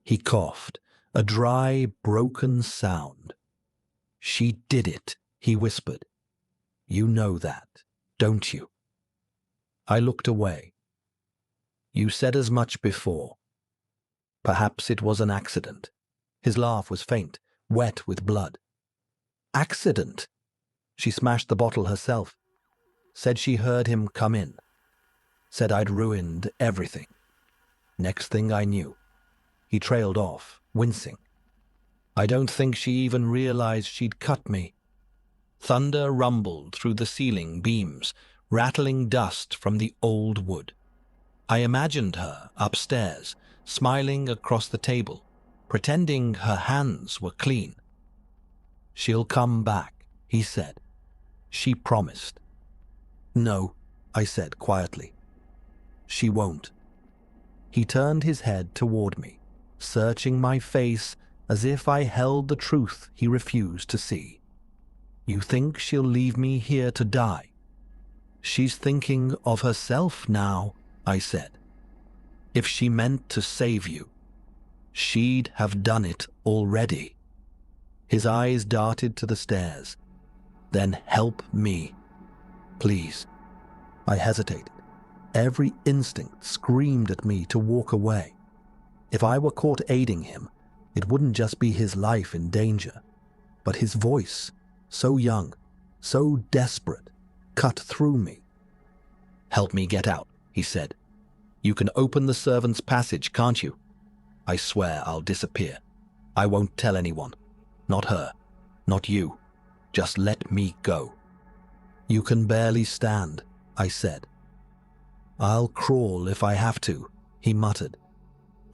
He coughed, a dry, broken sound. "She did it," he whispered. "You know that, don't you?" I looked away. "You said as much before. Perhaps it was an accident." His laugh was faint, wet with blood. "Accident?" She smashed the bottle herself. Said she heard him come in. Said I'd ruined everything. Next thing I knew, He trailed off, wincing. I don't think she even realized she'd cut me. Thunder rumbled through the ceiling beams, rattling dust from the old wood. I imagined her upstairs, smiling across the table, pretending her hands were clean. "She'll come back," he said. "She promised." "No," I said quietly. "She won't." He turned his head toward me, searching my face as if I held the truth he refused to see. "You think she'll leave me here to die?" "She's thinking of herself now," I said. "If she meant to save you, she'd have done it already." His eyes darted to the stairs. "Then help me, please." I hesitated. Every instinct screamed at me to walk away. If I were caught aiding him, it wouldn't just be his life in danger, but his voice, so young, so desperate, cut through me. "Help me get out," he said. "You can open the servants' passage, can't you? I swear I'll disappear. I won't tell anyone. Not her. Not you. Just let me go." "You can barely stand," I said. "I'll crawl if I have to," he muttered.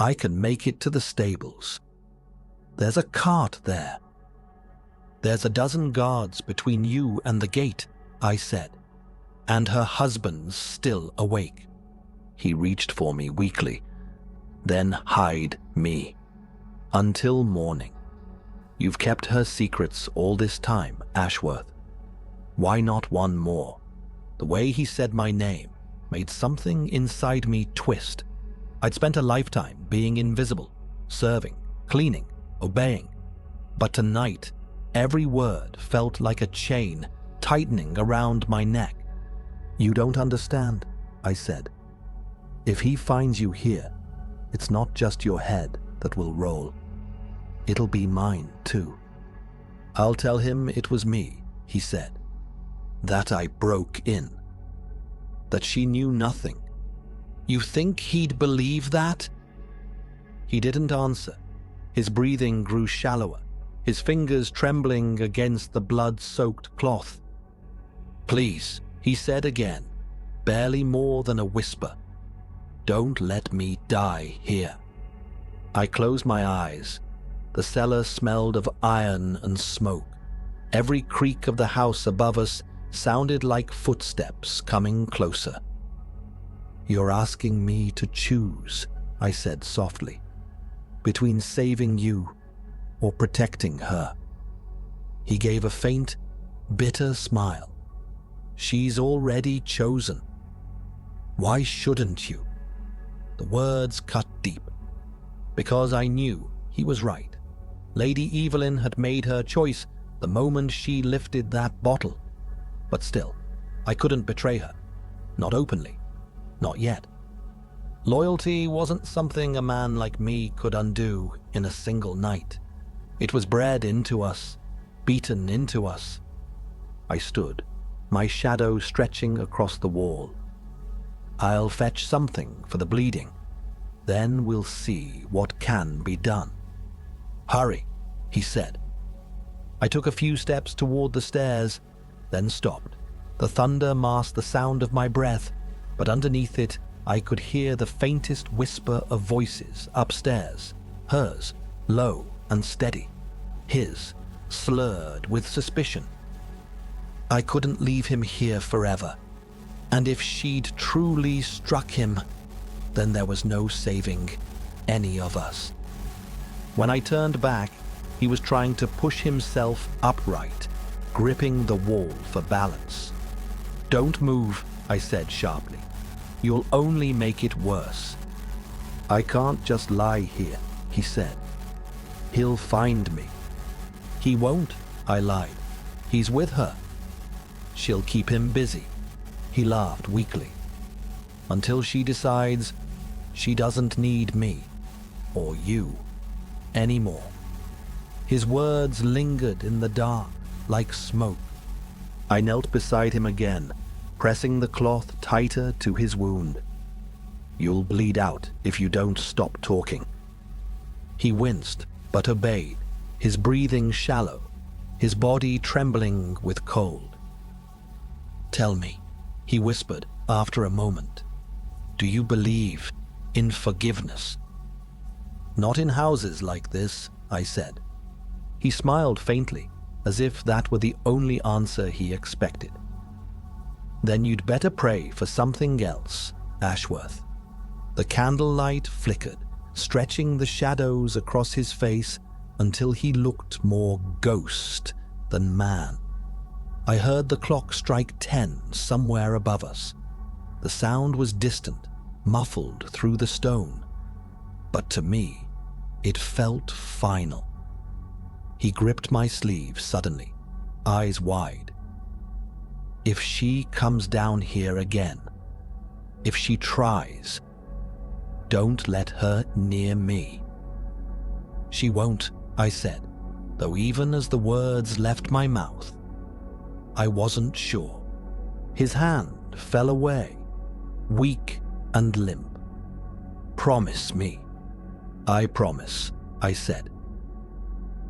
"I can make it to the stables." "There's a cart there." "There's a dozen guards between you and the gate," I said. "And her husband's still awake." He reached for me weakly. "Then hide me. Until morning. You've kept her secrets all this time, Ashworth. Why not one more?" The way he said my name made something inside me twist. I'd spent a lifetime being invisible, serving, cleaning, obeying. But tonight, every word felt like a chain tightening around my neck. "You don't understand," I said. "If he finds you here, it's not just your head that will roll. It'll be mine, too." "I'll tell him it was me," he said. "That I broke in. That she knew nothing." "You think he'd believe that?" He didn't answer. His breathing grew shallower, his fingers trembling against the blood-soaked cloth. "Please," he said again, barely more than a whisper. "Don't let me die here." I closed my eyes. The cellar smelled of iron and smoke. Every creak of the house above us sounded like footsteps coming closer. "You're asking me to choose," I said softly, "between saving you or protecting her." He gave a faint, bitter smile. "She's already chosen. Why shouldn't you?" The words cut deep, because I knew he was right. Lady Evelyn had made her choice the moment she lifted that bottle. But still, I couldn't betray her. Not openly. Not yet. Loyalty wasn't something a man like me could undo in a single night. It was bred into us, beaten into us. I stood, my shadow stretching across the wall. "I'll fetch something for the bleeding. Then we'll see what can be done." "Hurry," he said. I took a few steps toward the stairs, then stopped. The thunder masked the sound of my breath, but underneath it I could hear the faintest whisper of voices upstairs, hers, low and steady, his, slurred with suspicion. I couldn't leave him here forever, and if she'd truly struck him, then there was no saving any of us. When I turned back, he was trying to push himself upright, gripping the wall for balance. "Don't move," I said sharply. "You'll only make it worse." "I can't just lie here," he said. "He'll find me." "He won't," I lied. "He's with her." "She'll keep him busy." He laughed weakly. "Until she decides she doesn't need me, or you, anymore." His words lingered in the dark like smoke. I knelt beside him again, pressing the cloth tighter to his wound. "You'll bleed out if you don't stop talking." He winced, but obeyed, his breathing shallow, his body trembling with cold. "Tell me," he whispered after a moment, "do you believe in forgiveness?" "Not in houses like this," I said. He smiled faintly, as if that were the only answer he expected. "Then you'd better pray for something else, Ashworth." The candlelight flickered, stretching the shadows across his face until he looked more ghost than man. I heard the clock strike 10 somewhere above us. The sound was distant, muffled through the stone, but to me, it felt final. He gripped my sleeve suddenly, eyes wide. "If she comes down here again, if she tries, don't let her near me." "She won't," I said, though even as the words left my mouth, I wasn't sure. His hand fell away, weak and limp. "Promise me." "I promise," I said.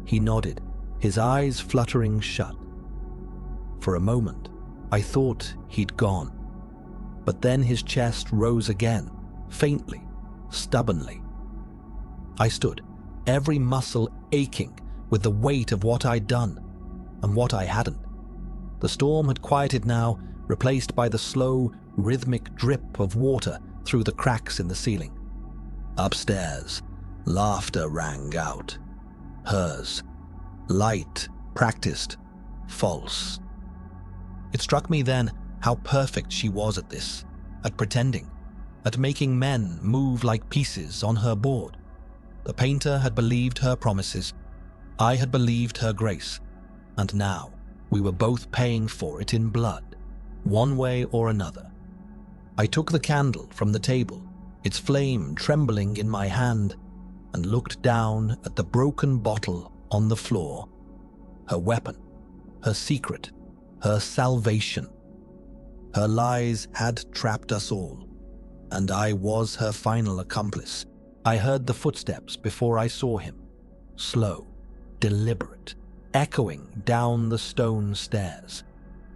He nodded, his eyes fluttering shut. For a moment, I thought he'd gone, but then his chest rose again, faintly, stubbornly. I stood, every muscle aching with the weight of what I'd done and what I hadn't. The storm had quieted now, replaced by the slow, rhythmic drip of water through the cracks in the ceiling. Upstairs, laughter rang out. Hers. Light, practiced, false. It struck me then how perfect she was at this, at pretending, at making men move like pieces on her board. The painter had believed her promises. I had believed her grace. And now, we were both paying for it in blood, one way or another. I took the candle from the table, its flame trembling in my hand, and looked down at the broken bottle on the floor. Her weapon, her secret, her salvation. Her lies had trapped us all, and I was her final accomplice. I heard the footsteps before I saw him, slow, deliberate, echoing down the stone stairs.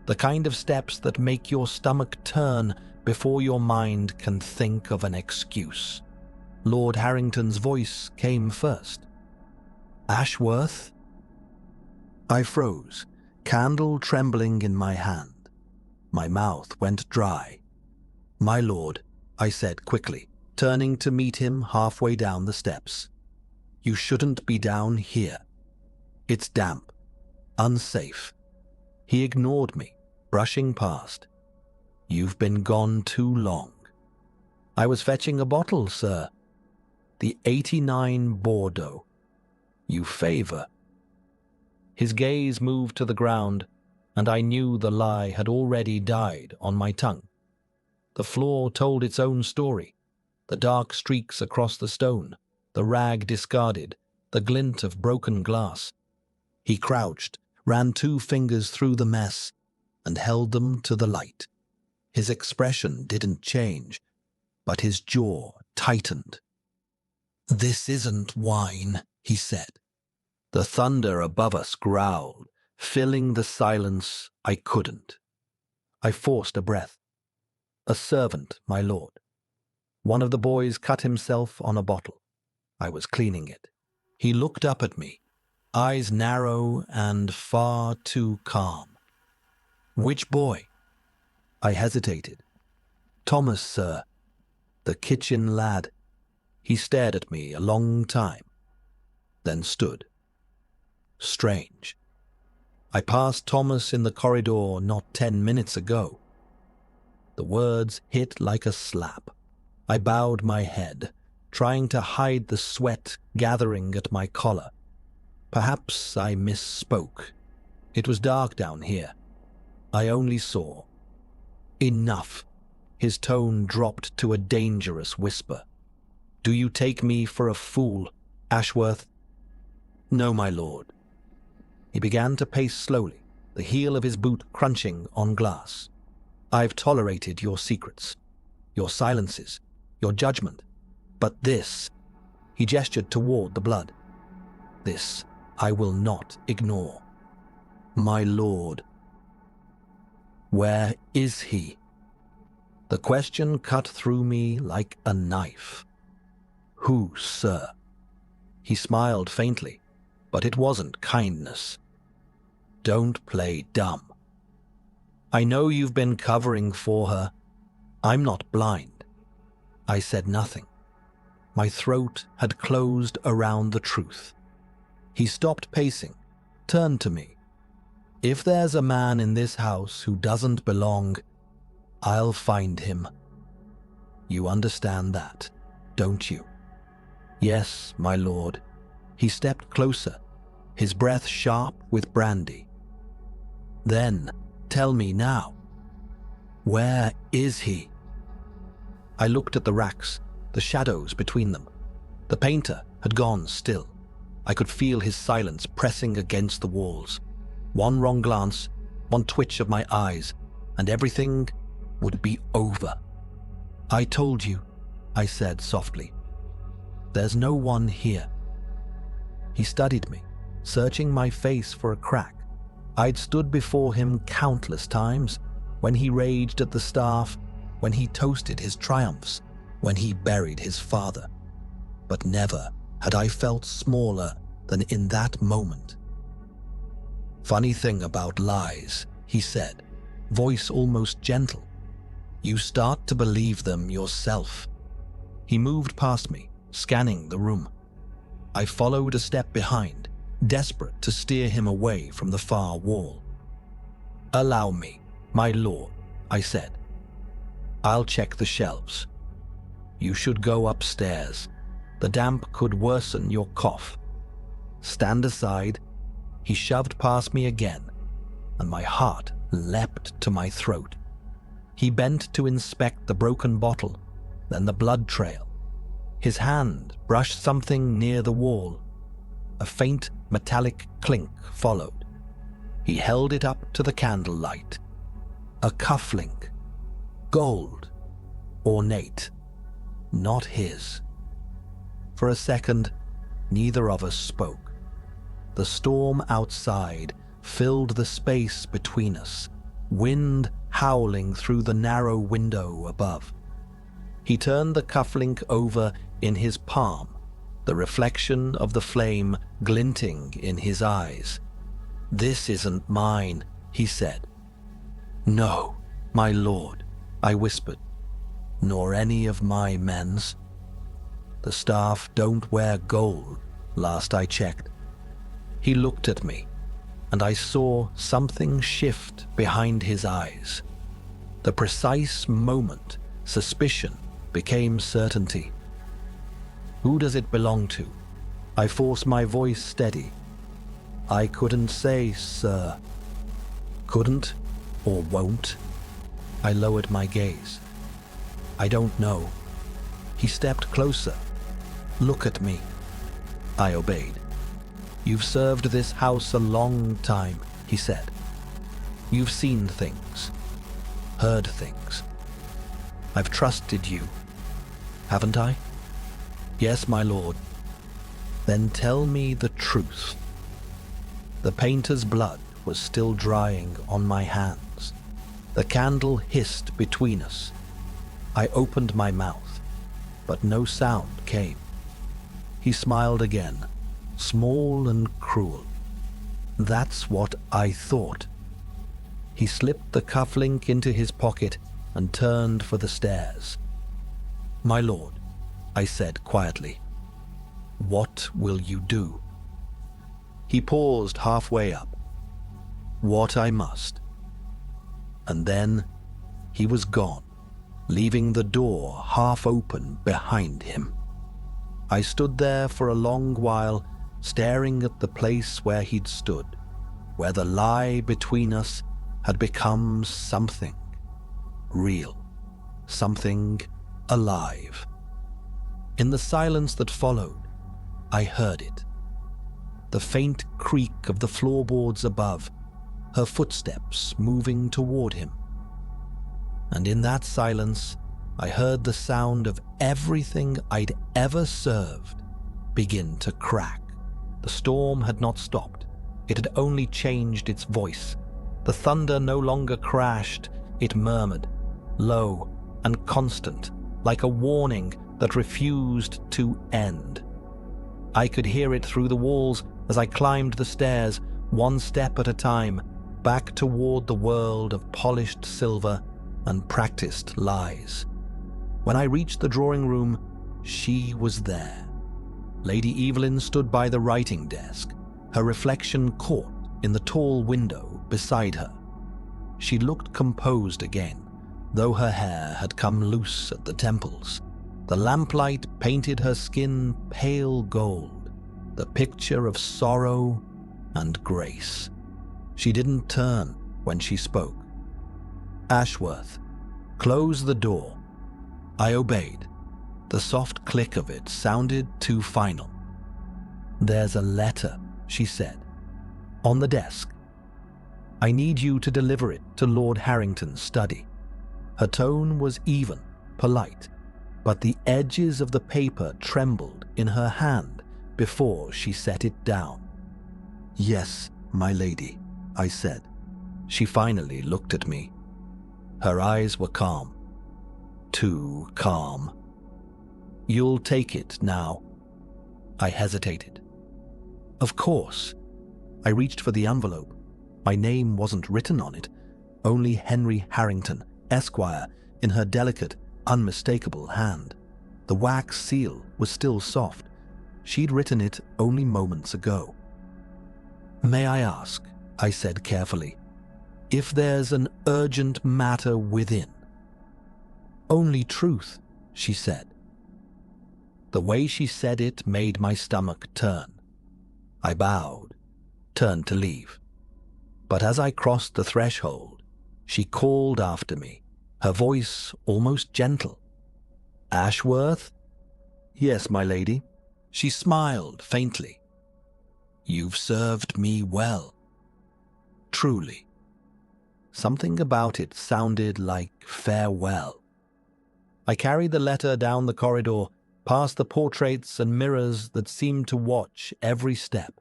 The kind of steps that make your stomach turn before your mind can think of an excuse. Lord Harrington's voice came first. "Ashworth?" I froze, candle trembling in my hand. My mouth went dry. "My lord," I said quickly, turning to meet him halfway down the steps. "You shouldn't be down here. It's damp, unsafe." He ignored me, brushing past. "You've been gone too long." "I was fetching a bottle, sir." "The 89 Bordeaux. You favor." His gaze moved to the ground, and I knew the lie had already died on my tongue. The floor told its own story. The dark streaks across the stone, the rag discarded, the glint of broken glass. He crouched, ran 2 fingers through the mess, and held them to the light. His expression didn't change, but his jaw tightened. "This isn't wine," he said. The thunder above us growled, filling the silence I couldn't. I forced a breath. "A servant, my lord." One of the boys cut himself on a bottle. I was cleaning it. He looked up at me, eyes narrow and far too calm. "Which boy?" I hesitated. "Thomas, sir. The kitchen lad." He stared at me a long time, then stood. Strange. I passed Thomas in the corridor not 10 minutes ago. The words hit like a slap. I bowed my head, trying to hide the sweat gathering at my collar. Perhaps I misspoke. It was dark down here. I only saw. "Enough." His tone dropped to a dangerous whisper. "Do you take me for a fool, Ashworth?" "No, my lord." He began to pace slowly, the heel of his boot crunching on glass. "I've tolerated your secrets, your silences, your judgment. But this," He gestured toward the blood. This I will not ignore. My lord. Where is he? The question cut through me like a knife. Who, sir? He smiled faintly, but it wasn't kindness. Don't play dumb. I know you've been covering for her. I'm not blind. I said nothing. My throat had closed around the truth. He stopped pacing, turned to me. If there's a man in this house who doesn't belong, I'll find him. You understand that, don't you? Yes, my lord. He stepped closer, his breath sharp with brandy. Then, tell me now, where is he? I looked at the racks, the shadows between them. The painter had gone still. I could feel his silence pressing against the walls. One wrong glance, one twitch of my eyes, and everything would be over. I told you, I said softly. There's no one here. He studied me, searching my face for a crack. I'd stood before him countless times, when he raged at the staff, when he toasted his triumphs, when he buried his father. But never had I felt smaller than in that moment. Funny thing about lies, he said, voice almost gentle. You start to believe them yourself. He moved past me, scanning the room. I followed a step behind, desperate to steer him away from the far wall. Allow me, my lord, I said. I'll check the shelves. You should go upstairs. The damp could worsen your cough. Stand aside. He shoved past me again, and my heart leapt to my throat. He bent to inspect the broken bottle, then the blood trail. His hand brushed something near the wall. A faint metallic clink followed. He held it up to the candlelight. A cufflink. Gold. Ornate. Not his. For a second, neither of us spoke. The storm outside filled the space between us, wind howling through the narrow window above. He turned the cufflink over in his palm, the reflection of the flame glinting in his eyes. This isn't mine, he said. No, my lord, I whispered, nor any of my men's. The staff don't wear gold, last I checked. He looked at me, and I saw something shift behind his eyes. The precise moment suspicion became certainty. Who does it belong to? I forced my voice steady. I couldn't say, sir. Couldn't or won't. I lowered my gaze. I don't know. He stepped closer. Look at me. I obeyed. You've served this house a long time, he said. You've seen things, heard things. I've trusted you, haven't I? Yes, my lord. Then tell me the truth. The painter's blood was still drying on my hands. The candle hissed between us. I opened my mouth, but no sound came. He smiled again, small and cruel. That's what I thought. He slipped the cufflink into his pocket and turned for the stairs. My lord, I said quietly, what will you do? He paused halfway up. What I must. And then he was gone, leaving the door half open behind him. I stood there for a long while, staring at the place where he'd stood, where the lie between us had become something real, something alive. In the silence that followed, I heard it. The faint creak of the floorboards above, her footsteps moving toward him. And in that silence, I heard the sound of everything I'd ever served begin to crack. The storm had not stopped. It had only changed its voice. The thunder no longer crashed, it murmured, low and constant, like a warning that refused to end. I could hear it through the walls as I climbed the stairs, one step at a time, back toward the world of polished silver and practiced lies. When I reached the drawing room, she was there. Lady Evelyn stood by the writing desk, her reflection caught in the tall window beside her. She looked composed again, though her hair had come loose at the temples. The lamplight painted her skin pale gold, the picture of sorrow and grace. She didn't turn when she spoke. "Ashworth, close the door." I obeyed. The soft click of it sounded too final. "There's a letter," she said, "on the desk. I need you to deliver it to Lord Harrington's study." Her tone was even, polite, but the edges of the paper trembled in her hand before she set it down. "Yes, my lady," I said. She finally looked at me. Her eyes were calm. Too calm. "You'll take it now." I hesitated. "Of course." I reached for the envelope. My name wasn't written on it, only Henry Harrington, Esquire, in her delicate, unmistakable hand. The wax seal was still soft. She'd written it only moments ago. "May I ask," I said carefully, "if there's an urgent matter within?" "Only truth," she said. The way she said it made my stomach turn. I bowed, turned to leave. But as I crossed the threshold, she called after me, her voice almost gentle. "Ashworth?" "Yes, my lady." She smiled faintly. "You've served me well." Truly. Something about it sounded like farewell. I carried the letter down the corridor, past the portraits and mirrors that seemed to watch every step.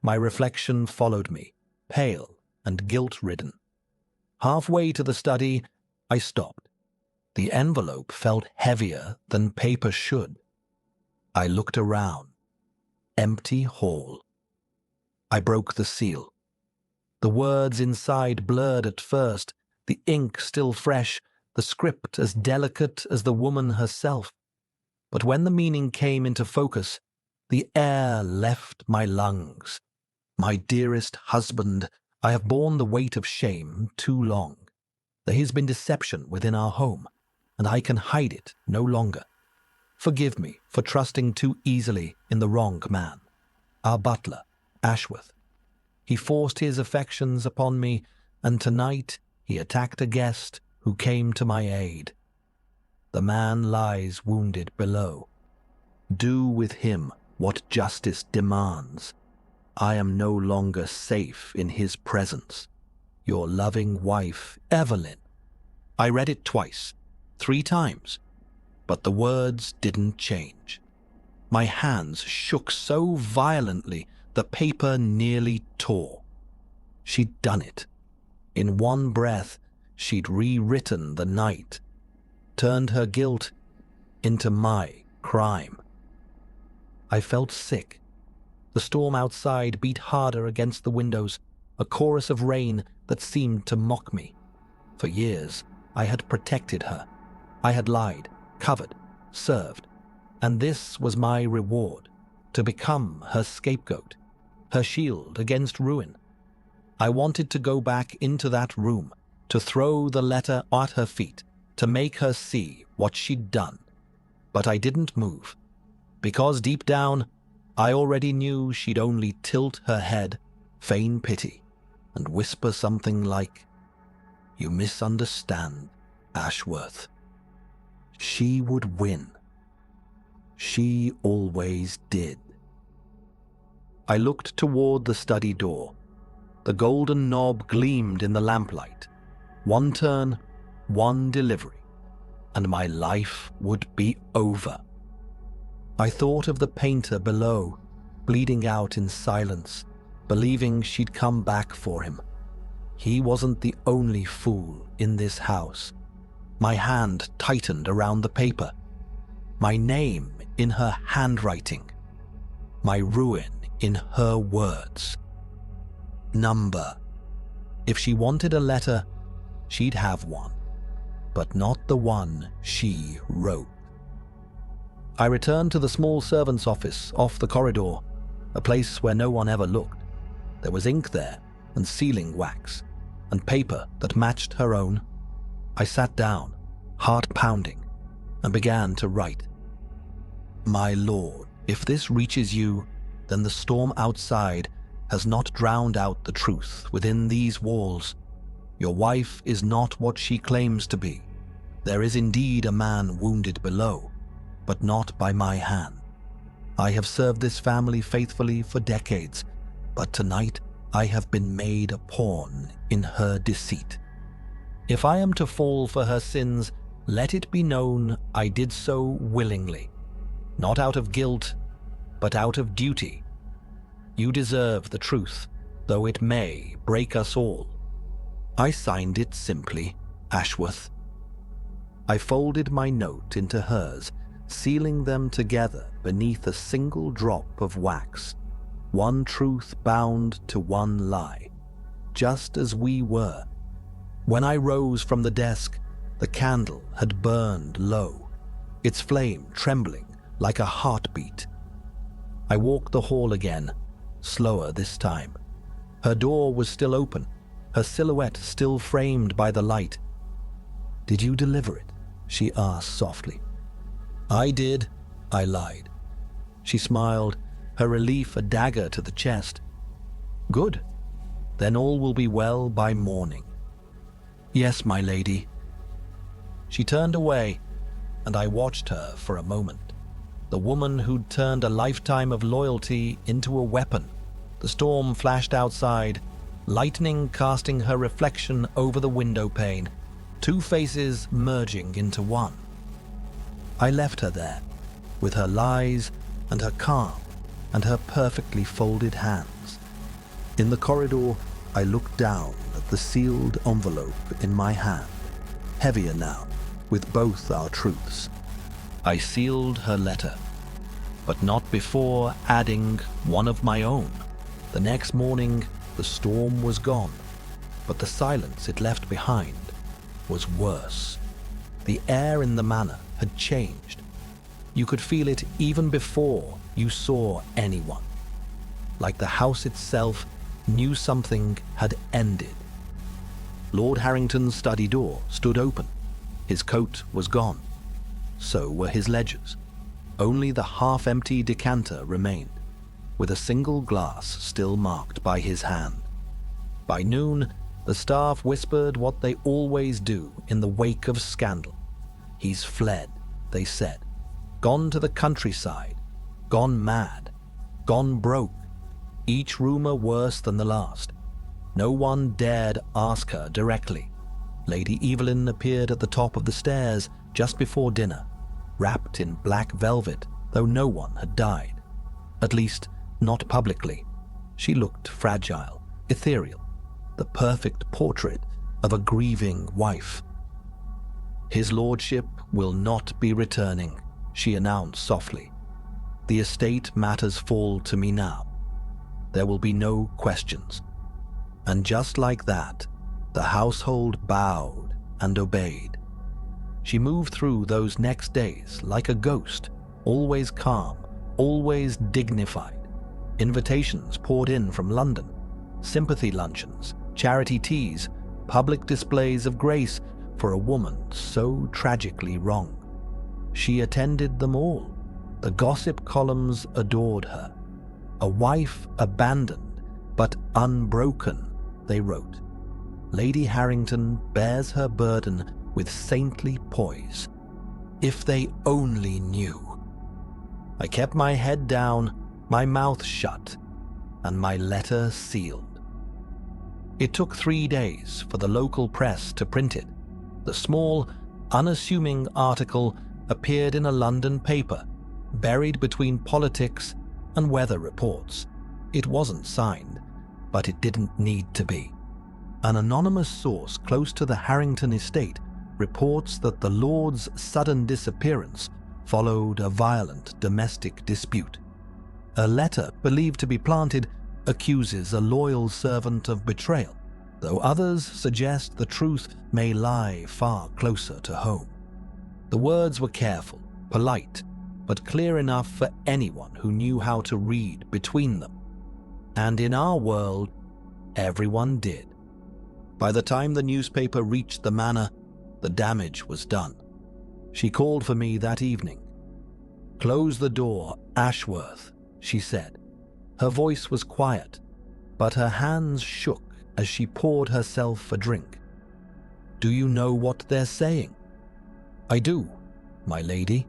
My reflection followed me, pale and guilt-ridden. Halfway to the study, I stopped. The envelope felt heavier than paper should. I looked around. Empty hall. I broke the seal. The words inside blurred at first, the ink still fresh, the script as delicate as the woman herself. But when the meaning came into focus, the air left my lungs. "My dearest husband, I have borne the weight of shame too long. There has been deception within our home, and I can hide it no longer. Forgive me for trusting too easily in the wrong man. Our butler, Ashworth. He forced his affections upon me, and tonight he attacked a guest who came to my aid. The man lies wounded below. Do with him what justice demands. I am no longer safe in his presence. Your loving wife, Evelyn." I read it twice, 3 times, but the words didn't change. My hands shook so violently the paper nearly tore. She'd done it. In one breath, she'd rewritten the night, turned her guilt into my crime. I felt sick. The storm outside beat harder against the windows, a chorus of rain that seemed to mock me. For years, I had protected her. I had lied, covered, served, and this was my reward, to become her scapegoat, her shield against ruin. I wanted to go back into that room, to throw the letter at her feet, to make her see what she'd done. But I didn't move, because deep down, I already knew she'd only tilt her head, feign pity, and whisper something like, "You misunderstand, Ashworth." She would win. She always did. I looked toward the study door. The golden knob gleamed in the lamplight. One turn, one delivery, and my life would be over. I thought of the painter below, bleeding out in silence, believing she'd come back for him. He wasn't the only fool in this house. My hand tightened around the paper. My name in her handwriting. My ruin in her words. Number. If she wanted a letter, she'd have one, but not the one she wrote. I returned to the small servant's office off the corridor, a place where no one ever looked. There was ink there, and sealing wax, and paper that matched her own. I sat down, heart pounding, and began to write. My lord, if this reaches you, then the storm outside has not drowned out the truth within these walls. Your wife is not what she claims to be. There is indeed a man wounded below, but not by my hand. I have served this family faithfully for decades, but tonight I have been made a pawn in her deceit. If I am to fall for her sins, let it be known I did so willingly, not out of guilt, but out of duty. You deserve the truth, though it may break us all. I signed it simply, Ashworth. I folded my note into hers, sealing them together beneath a single drop of wax, one truth bound to one lie, just as we were. When I rose from the desk, the candle had burned low, its flame trembling like a heartbeat. I walked the hall again, slower this time. Her door was still open, her silhouette still framed by the light. "Did you deliver it?" she asked softly. "I did," I lied. She smiled, her relief a dagger to the chest. "Good. Then all will be well by morning." "Yes, my lady." She turned away, and I watched her for a moment. The woman who'd turned a lifetime of loyalty into a weapon. The storm flashed outside, lightning casting her reflection over the window pane, two faces merging into one. I left her there, with her lies and her calm and her perfectly folded hands. In the corridor, I looked down at the sealed envelope in my hand, heavier now, with both our truths. I sealed her letter, but not before adding one of my own. The next morning, the storm was gone, but the silence it left behind was worse. The air in the manor had changed. You could feel it even before you saw anyone. Like the house itself knew something had ended. Lord Harrington's study door stood open. His coat was gone. So were his ledgers. Only the half-empty decanter remained, with a single glass still marked by his hand. By noon, the staff whispered what they always do in the wake of scandal. "He's fled," they said. "Gone to the countryside. Gone mad. Gone broke." Each rumor worse than the last. No one dared ask her directly. Lady Evelyn appeared at the top of the stairs just before dinner, wrapped in black velvet, though no one had died. At least, not publicly. She looked fragile, ethereal, the perfect portrait of a grieving wife. "His lordship will not be returning," she announced softly. "The estate matters fall to me now. There will be no questions." And just like that, the household bowed and obeyed. She moved through those next days like a ghost, always calm, always dignified. Invitations poured in from London, sympathy luncheons, charity teas, public displays of grace for a woman so tragically wrong. She attended them all. The gossip columns adored her. "A wife abandoned, but unbroken," they wrote. "Lady Harrington bears her burden with saintly poise. If they only knew." I kept my head down, my mouth shut, and my letter sealed. It took 3 days for the local press to print it. The small, unassuming article appeared in a London paper, buried between politics and weather reports. It wasn't signed, but it didn't need to be. An anonymous source close to the Harrington estate reports that the Lord's sudden disappearance followed a violent domestic dispute. A letter believed to be planted accuses a loyal servant of betrayal, though others suggest the truth may lie far closer to home. The words were careful, polite, but clear enough for anyone who knew how to read between them. And in our world, everyone did. By the time the newspaper reached the manor, the damage was done. She called for me that evening. "Close the door, Ashworth," she said. Her voice was quiet, but her hands shook as she poured herself a drink. "Do you know what they're saying?" "I do, my lady."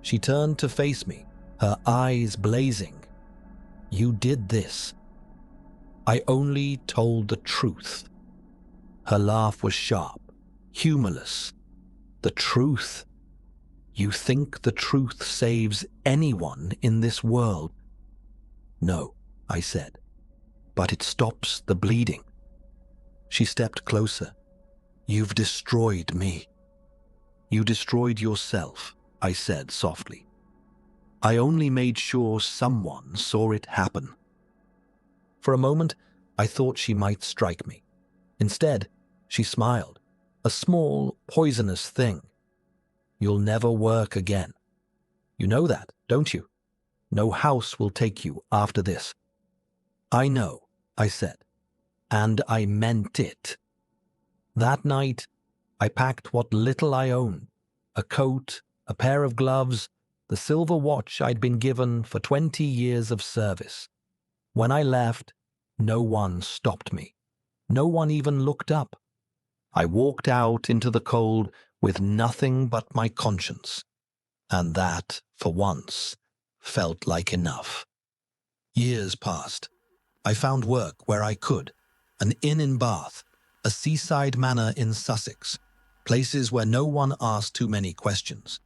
She turned to face me, her eyes blazing. "You did this." "I only told the truth." Her laugh was sharp, humorless. "The truth? You think the truth saves anyone in this world?" "No," I said, "but it stops the bleeding." She stepped closer. "You've destroyed me." "You destroyed yourself," I said softly. "I only made sure someone saw it happen." For a moment, I thought she might strike me. Instead, she smiled, a small, poisonous thing. "You'll never work again. You know that, don't you? No house will take you after this." "I know," I said, and I meant it. That night, I packed what little I owned, a coat, a pair of gloves, the silver watch I'd been given for 20 years of service. When I left, no one stopped me. No one even looked up. I walked out into the cold with nothing but my conscience, and that, for once, felt like enough. Years passed. I found work where I could, an inn in Bath, a seaside manor in Sussex, places where no one asked too many questions.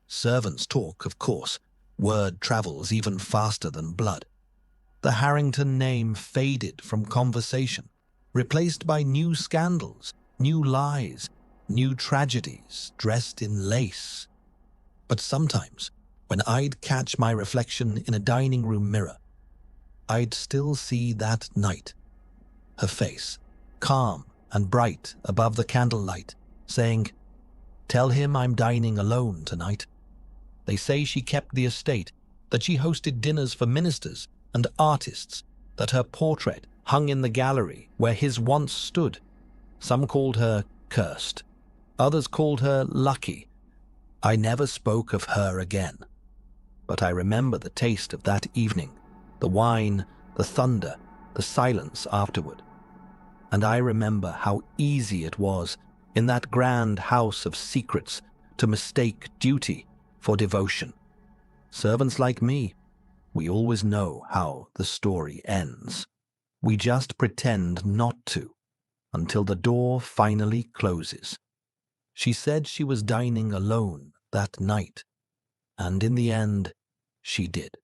Servants talk, of course. Word travels even faster than blood. The Harrington name faded from conversation, replaced by new scandals, new lies, new tragedies dressed in lace. But sometimes, when I'd catch my reflection in a dining room mirror, I'd still see that night. Her face, calm and bright above the candlelight, saying, "Tell him I'm dining alone tonight." They say she kept the estate, that she hosted dinners for ministers and artists, that her portrait hung in the gallery where his once stood. Some called her cursed. Others called her lucky. I never spoke of her again. But I remember the taste of that evening, the wine, the thunder, the silence afterward. And I remember how easy it was in that grand house of secrets to mistake duty for devotion. Servants like me, we always know how the story ends. We just pretend not to, until the door finally closes. She said she was dining alone that night, and in the end, she did.